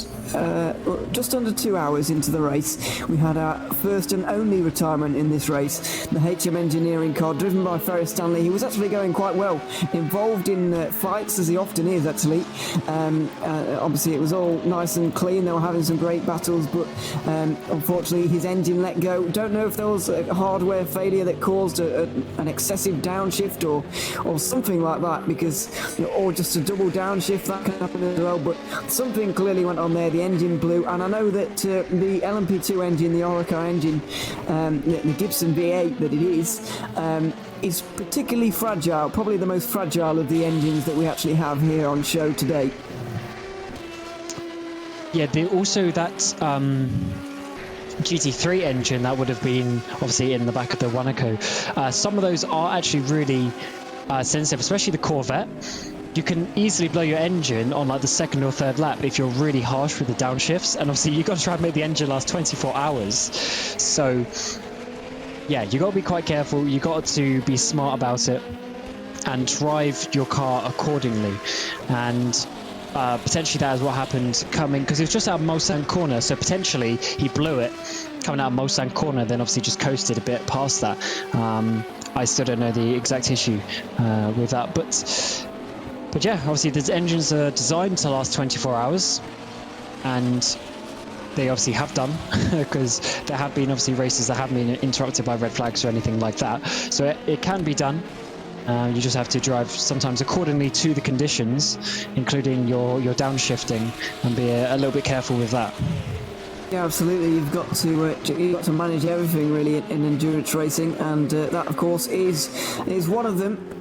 just under 2 hours into the race. We had our first and only retirement in this race, the HM Engineering car driven by Ferris Stanley. He was actually going quite well, involved in fights, as he often is actually. Obviously it was all nice and clean, they were having some great battles, but unfortunately his engine let go. Don't know if there was a hardware failure that caused an excessive downshift or something like that, because or just a double downshift, that can happen as well, but something clearly went on there. The engine blew, and I know that the LMP2 engine, the Orica engine, the Gibson V8 that it is particularly fragile, probably the most fragile of the engines that we actually have here on show today. Yeah, also that GT3 engine that would have been obviously in the back of the Wanako. Some of those are actually really sensitive, especially the Corvette. You can easily blow your engine on like the second or third lap if you're really harsh with the downshifts, and obviously you've got to try and make the engine last 24 hours. So yeah, you got to be quite careful, you got to be smart about it and drive your car accordingly. And potentially that is what happened coming, because it was just out of Mulsanne corner, so potentially he blew it coming out of Mulsanne corner, then obviously just coasted a bit past that. I still don't know the exact issue with that, but yeah, obviously the engines are designed to last 24 hours, and they obviously have done, because there have been obviously races that haven't been interrupted by red flags or anything like that, so it can be done. You just have to drive sometimes accordingly to the conditions, including your downshifting, and be a little bit careful with that. Yeah, absolutely. You've got to manage everything really in endurance racing, and that, of course, is one of them.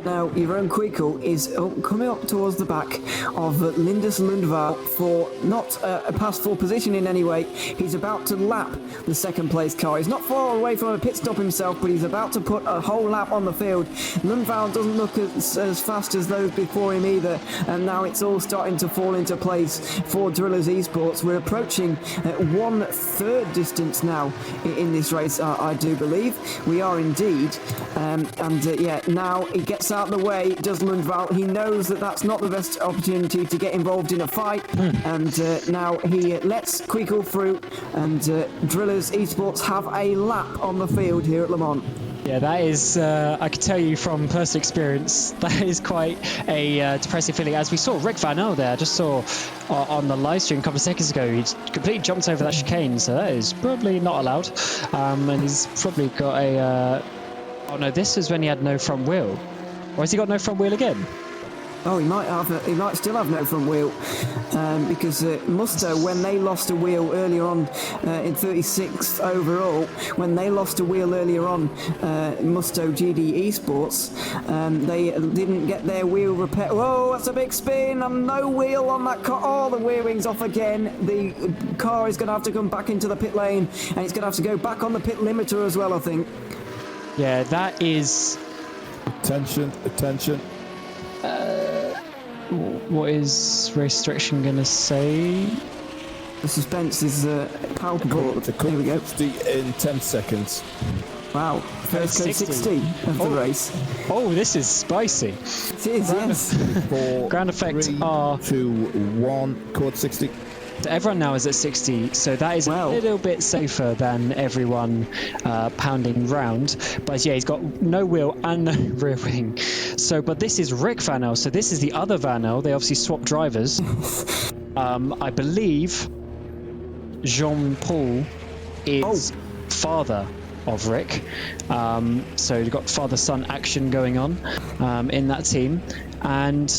Now, Jeroen Kweekel is coming up towards the back of Linus Lundvall for not a pass-full position in any way. He's about to lap the second-place car. He's not far away from a pit stop himself, but he's about to put a whole lap on the field. Lundvall doesn't look as fast as those before him either, and now it's all starting to fall into place for Drillers Esports. We're approaching 1/3 distance now in this race, I do believe. We are indeed. Now it gets out the way, does Lundvall. He knows that that's not the best opportunity to get involved in a fight, and now he lets Quickle through, and Drillers Esports have a lap on the field here at Le Mans. Yeah, that is, I can tell you from personal experience, that is quite a depressing feeling. As we saw Rick Van L there, I just saw on the live stream a couple of seconds ago, he completely jumped over that chicane, so that is probably not allowed. And he's probably got a, oh no, this is when he had no front wheel. Or has he got no front wheel again? Oh, he might still have no front wheel, because Musto, when they lost a wheel earlier on in 36th overall, when they lost a wheel earlier on, Musto GD-Esports, they didn't get their wheel repaired. Whoa, that's a big spin, and no wheel on that car. Oh, the rear wing's off again. The car is going to have to come back into the pit lane, and it's going to have to go back on the pit limiter as well, I think. Yeah, that is... Attention. What is race direction going to say? The suspense is palpable. Here we go. 60 in 10 seconds. Wow. First code 60 of the race. Oh, this is spicy. It is, yes. 4, Ground effects 3, are... 2, 1, code 60. Everyone now is at 60, so that is a little bit safer than everyone pounding round. But yeah, he's got no wheel and no rear wing. So, but this is Rick Van L, so this is the other Van L. They obviously swapped drivers. I believe Jean-Paul is father of Rick. So you've got father-son action going on in that team. And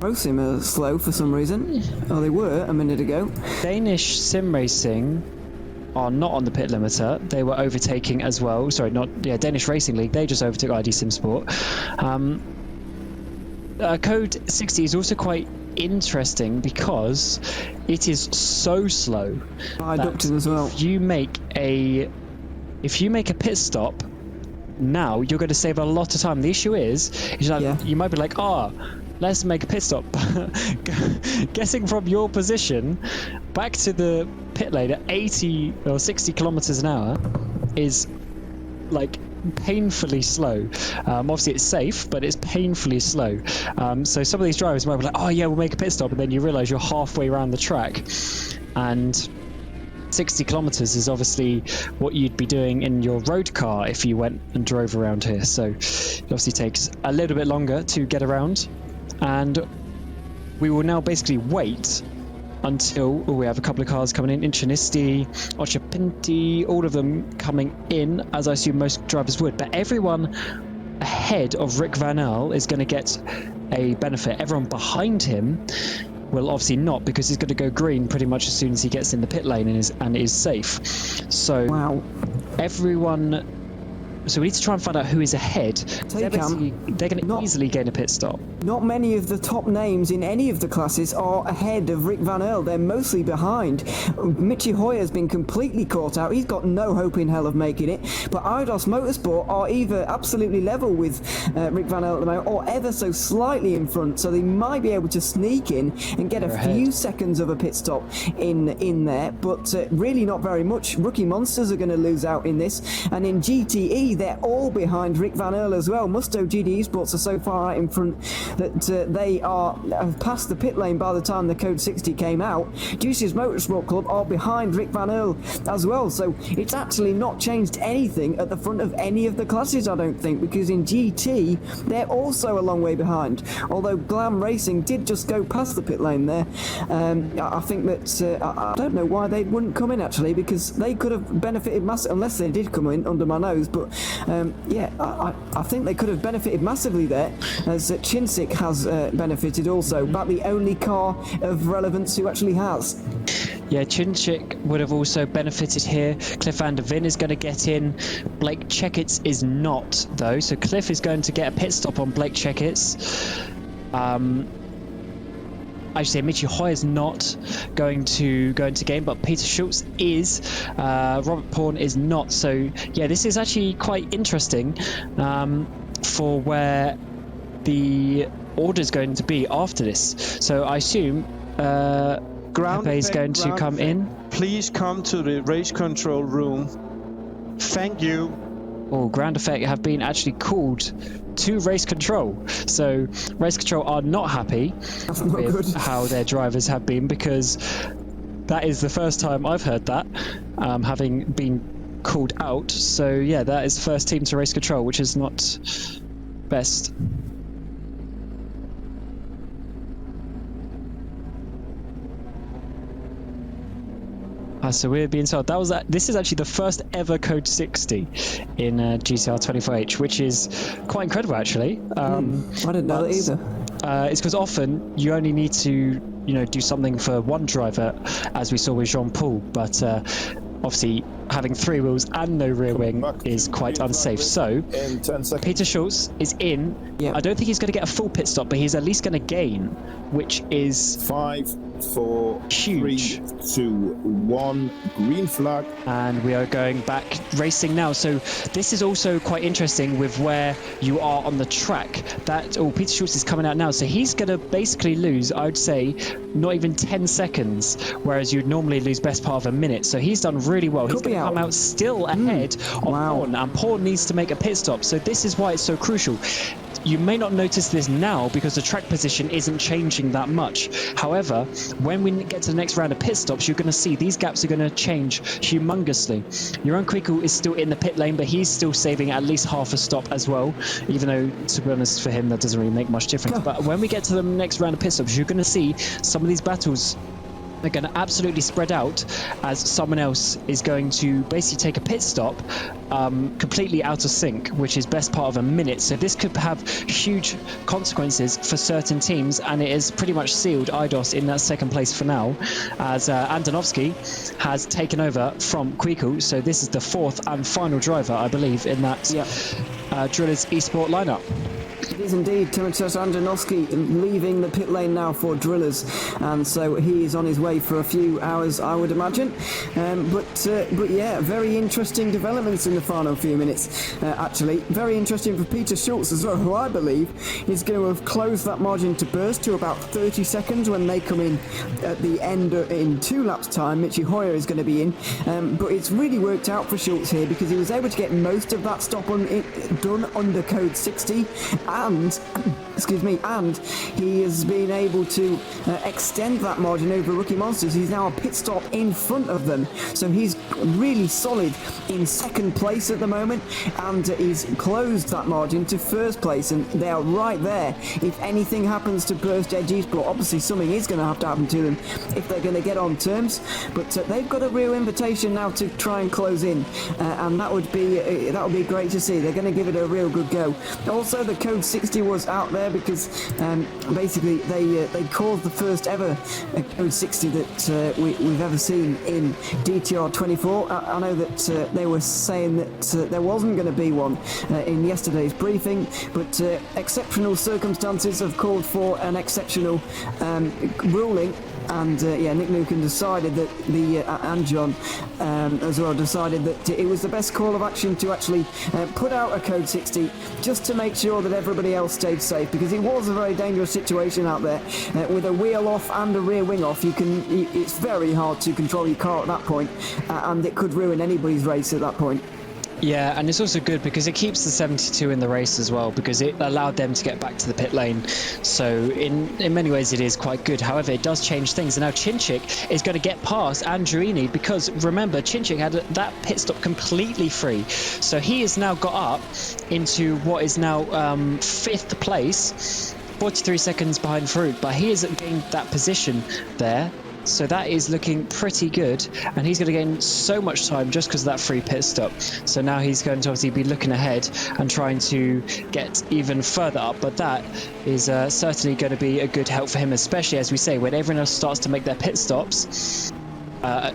Both sim are slow for some reason. Oh, they were a minute ago. Danish sim racing are not on the pit limiter. They were overtaking as well. Sorry, Danish Racing League. They just overtook ID Sim Sport. Code 60 is also quite interesting because it is so slow. I ducked in as well. If you make a pit stop now, you're going to save a lot of time. The issue is you might be like, let's make a pit stop. Guessing from your position back to the pit lane at 80 or 60 kilometers an hour is like painfully slow. Obviously it's safe, but it's painfully slow. So some of these drivers might be like, oh yeah, we'll make a pit stop, and then you realize you're halfway around the track, and 60 kilometers is obviously what you'd be doing in your road car if you went and drove around here. So it obviously takes a little bit longer to get around, and we will now basically wait until we have a couple of cars coming in. Inchinisti, Ochapinti, all of them coming in, as I assume most drivers would. But everyone ahead of Rick Van L is going to get a benefit. Everyone behind him will obviously not, because he's going to go green pretty much as soon as he gets in the pit lane and is safe. So everyone... So we need to try and find out who is ahead. They're going to easily gain a pit stop. Not many of the top names in any of the classes are ahead of Rick Van L. They're mostly behind. Michi Hoier has been completely caught out. He's got no hope in hell of making it. But Eidos Motorsport are either absolutely level with Rick Van L at the moment, or ever so slightly in front. So they might be able to sneak in and get a few seconds of a pit stop in there. But really not very much. Rookie Monsters are going to lose out in this. And in GTE, they're all behind Rick Van L as well. Musto GD-Esports are so far out in front that they have passed the pit lane by the time the Code 60 came out. Juicy's Motorsport Club are behind Rick Van L as well. So it's actually not changed anything at the front of any of the classes, I don't think, because in GT, they're also a long way behind. Although Glam Racing did just go past the pit lane there. I think that, I don't know why they wouldn't come in actually, because they could have benefited massively, unless they did come in under my nose, but I think they could have benefited massively there, as Chinsik has benefited also, but the only car of relevance who actually has. Yeah, Chinsik would have also benefited here. Cliff van der Vin is going to get in. Blake Checkitts is not, though, so Cliff is going to get a pit stop on Blake Checkitts. I should say Michi Hoier is not going to go into game, but Peter Schultz is. Robert Porn is not. So yeah, this is actually quite interesting for where the order is going to be after this. So I assume Pepe is going to come in. Please come to the race control room. Thank you. or ground effect have been actually called to race control. So race control are not happy with how their drivers have been, because that is the first time I've heard that, having been called out. So yeah, that is the first team to race control, which is not best. So we're being told this is actually the first ever code 60 in GCR 24H, which is quite incredible actually. I didn't know that either. It's because often you only need to, do something for one driver, as we saw with Jean-Paul, but obviously having 3 wheels and no rear wing is quite unsafe. So Peter Schultz is in. Yep. I don't think he's going to get a full pit stop, but he's at least going to gain, which is 5, 4, huge. 3, 2, 1, green flag. And we are going back racing now. So this is also quite interesting with where you are on the track. Peter Schultz is coming out now, so he's going to basically lose, I would say, not even 10 seconds, whereas you'd normally lose best part of a minute. So he's done really well. He's going to come out still ahead of Porn, and Porn needs to make a pit stop. So this is why it's so crucial. You may not notice this now because the track position isn't changing that much. However, when we get to the next round of pit stops, you're going to see these gaps are going to change humongously. Jeroen Kwiku is still in the pit lane, but he's still saving at least half a stop as well, even though, to be honest, for him, that doesn't really make much difference. But when we get to the next round of pit stops, you're going to see some of these battles are going to absolutely spread out, as someone else is going to basically take a pit stop completely out of sync, which is best part of a minute. So this could have huge consequences for certain teams, and it is pretty much sealed IDOS in that second place for now, as Andonovski has taken over from Kwiku. So this is the 4th and final driver, I believe, in that Drillers Esport lineup. It is indeed. Timothej Andonovski leaving the pit lane now for Drillers, and so he is on his way for a few hours, I would imagine. But yeah, very interesting developments in the final few minutes. Actually, very interesting for Peter Schultz as well, who I believe is going to have closed that margin to Borst to about 30 seconds when they come in at the end in 2 laps time. Michi Hoier is going to be in, but it's really worked out for Schultz here because he was able to get most of that stop done under code 60. And he has been able to extend that margin over Rookie Monsters. He's now a pit stop in front of them, so he's really solid in second place at the moment, and he's closed that margin to first place, and they are right there. If anything happens to Borst Edge Esport, obviously something is going to have to happen to them if they're going to get on terms, but they've got a real invitation now to try and close in, and that would be great to see. They're going to give it a real good go. Also, the code 60 was out there because basically they caused the first ever code 60 that we've ever seen in DTR 24. I know that they were saying that there wasn't going to be one in yesterday's briefing, but exceptional circumstances have called for an exceptional ruling. And Nick Nukin decided that and John as well decided that it was the best call of action to actually put out a code 60 just to make sure that everybody else stayed safe, because it was a very dangerous situation out there with a wheel off and a rear wing off. It's very hard to control your car at that point, and it could ruin anybody's race at that point. Yeah, and it's also good because it keeps the 72 in the race as well, because it allowed them to get back to the pit lane. So in many ways it is quite good. However, it does change things, and now Chinchik is going to get past Andreini, because remember, Chinchik had that pit stop completely free. So he has now got up into what is now 5th place, 43 seconds behind Farouk, but he has gained that position there. So that is looking pretty good, and he's going to gain so much time just because of that free pit stop. So now he's going to obviously be looking ahead and trying to get even further up, but that is certainly going to be a good help for him, especially, as we say, when everyone else starts to make their pit stops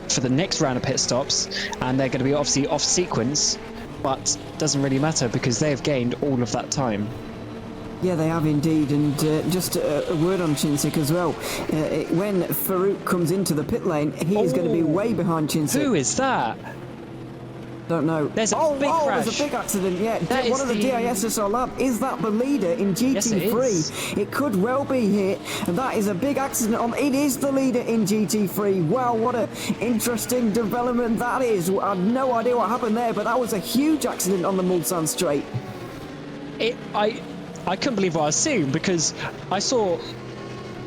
for the next round of pit stops, and they're going to be obviously off sequence, but doesn't really matter because they have gained all of that time. Yeah, they have indeed, and just a word on Chinchik as well. When Farouk comes into the pit lane, he is going to be way behind Chinchik. Who is that? Don't know. There's a big There's crash. a big accident, yeah. That One is of the DISSR lab. Is that the leader in GT3? Yes, it could well be here. And that is a big accident. It is the leader in GT3. Wow, what an interesting development that is. I had no idea what happened there, but that was a huge accident on the Mulsanne straight. I couldn't believe what I was seeing, because I saw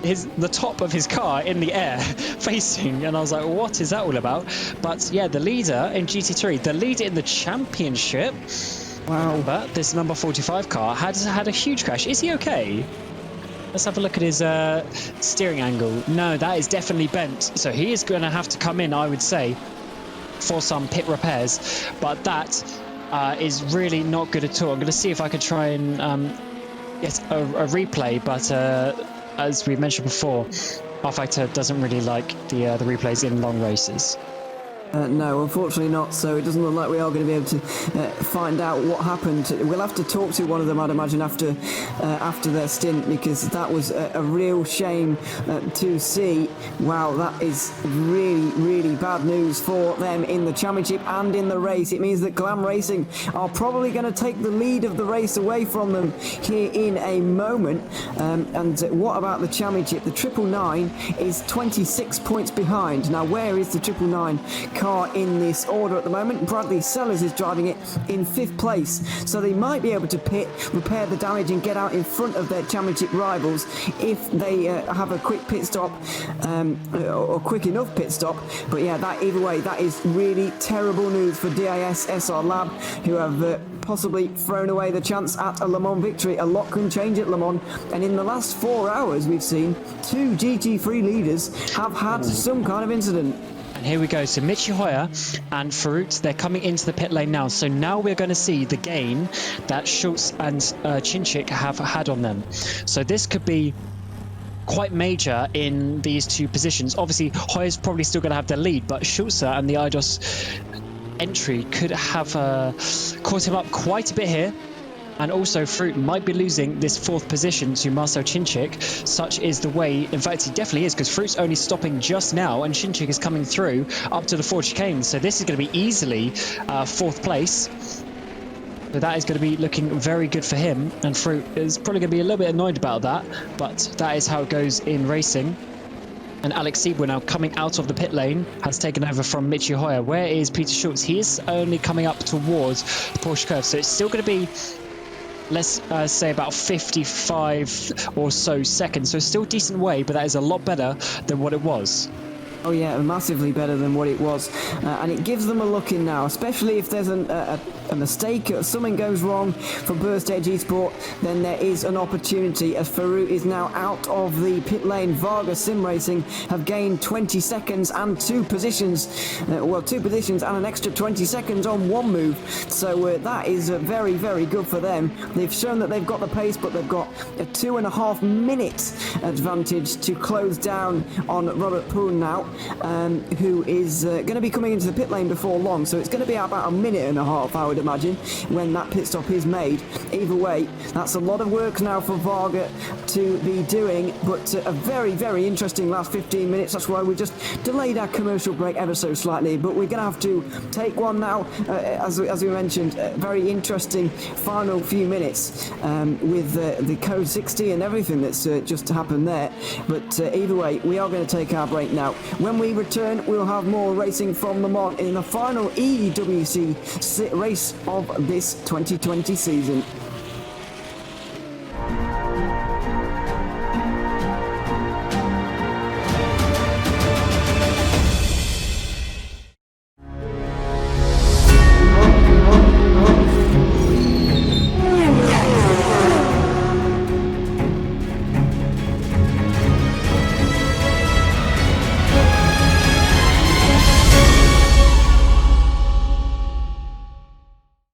the top of his car in the air facing, and I was like, what is that all about? But yeah, the leader in GT3, the leader in the championship, Wow. but this number 45 car had a huge crash. Is he okay? Let's have a look at his steering angle. No, that is definitely bent, so he is going to have to come in, I would say, for some pit repairs. But that is really not good at all. I'm going to see if I could try and get a replay, but as we mentioned before, R-Factor doesn't really like the replays in long races. No, unfortunately not. So it doesn't look like we are going to be able to find out what happened. We'll have to talk to one of them, I'd imagine, after their stint, because that was a real shame to see. Wow, that is really, really bad news for them in the championship and in the race. It means that Glam Racing are probably going to take the lead of the race away from them here in a moment. And what about the championship? The 999 is 26 points behind. Now, where is the 999 car in this order at the moment? Bradley Sellers is driving it in 5th place, so they might be able to pit, repair the damage and get out in front of their championship rivals if they have a quick pit stop, or quick enough pit stop. But yeah, that either way, that is really terrible news for DISSR Lab, who have possibly thrown away the chance at a Le Mans victory. A lot can change at Le Mans, and in the last 4 hours we've seen 2 GT3 leaders have had some kind of incident. And here we go. So Michi Hoier and Farut, they're coming into the pit lane now. So now we're going to see the gain that Schultz and Chinchik have had on them. So this could be quite major in these 2 positions. Obviously, Hoyer's probably still going to have the lead, but Schultz and the IDOS entry could have caught him up quite a bit here. And also, Fruit might be losing this 4th position to Marcel Chinchik. Such is the way, in fact, he definitely is, because Fruit's only stopping just now, and Chinchik is coming through up to the 4 chicanes. So this is going to be easily 4th place. So that is going to be looking very good for him. And Fruit is probably going to be a little bit annoyed about that, but that is how it goes in racing. And Alex Siebwer now coming out of the pit lane has taken over from Michi Hoier. Where is Peter Schultz? He is only coming up towards the Porsche curve. So it's still going to be, let's say, about 55 or so seconds. So still a decent way, but that is a lot better than what it was. Oh yeah, massively better than what it was. And it gives them a look in now, especially if there's a mistake or something goes wrong for Borst Edge Esport, then there is an opportunity, as Farouk is now out of the pit lane. Varga Sim Racing have gained 20 seconds and 2 positions. 2 positions and an extra 20 seconds on one move. So that is very, very good for them. They've shown that they've got the pace, but they've got a 2.5 minute advantage to close down on Robert Poon now, who is going to be coming into the pit lane before long. So it's going to be about a minute and a half, I would imagine, when that pit stop is made. Either way, that's a lot of work now for Varga to be doing, but a very, very interesting last 15 minutes. That's why we just delayed our commercial break ever so slightly, but we're going to have to take one now. As we mentioned, very interesting final few minutes with the code 60 and everything that's just happened there. But either way, we are going to take our break now. When we return, we'll have more racing from Le Mans in the final EEWC race of this 2020 season.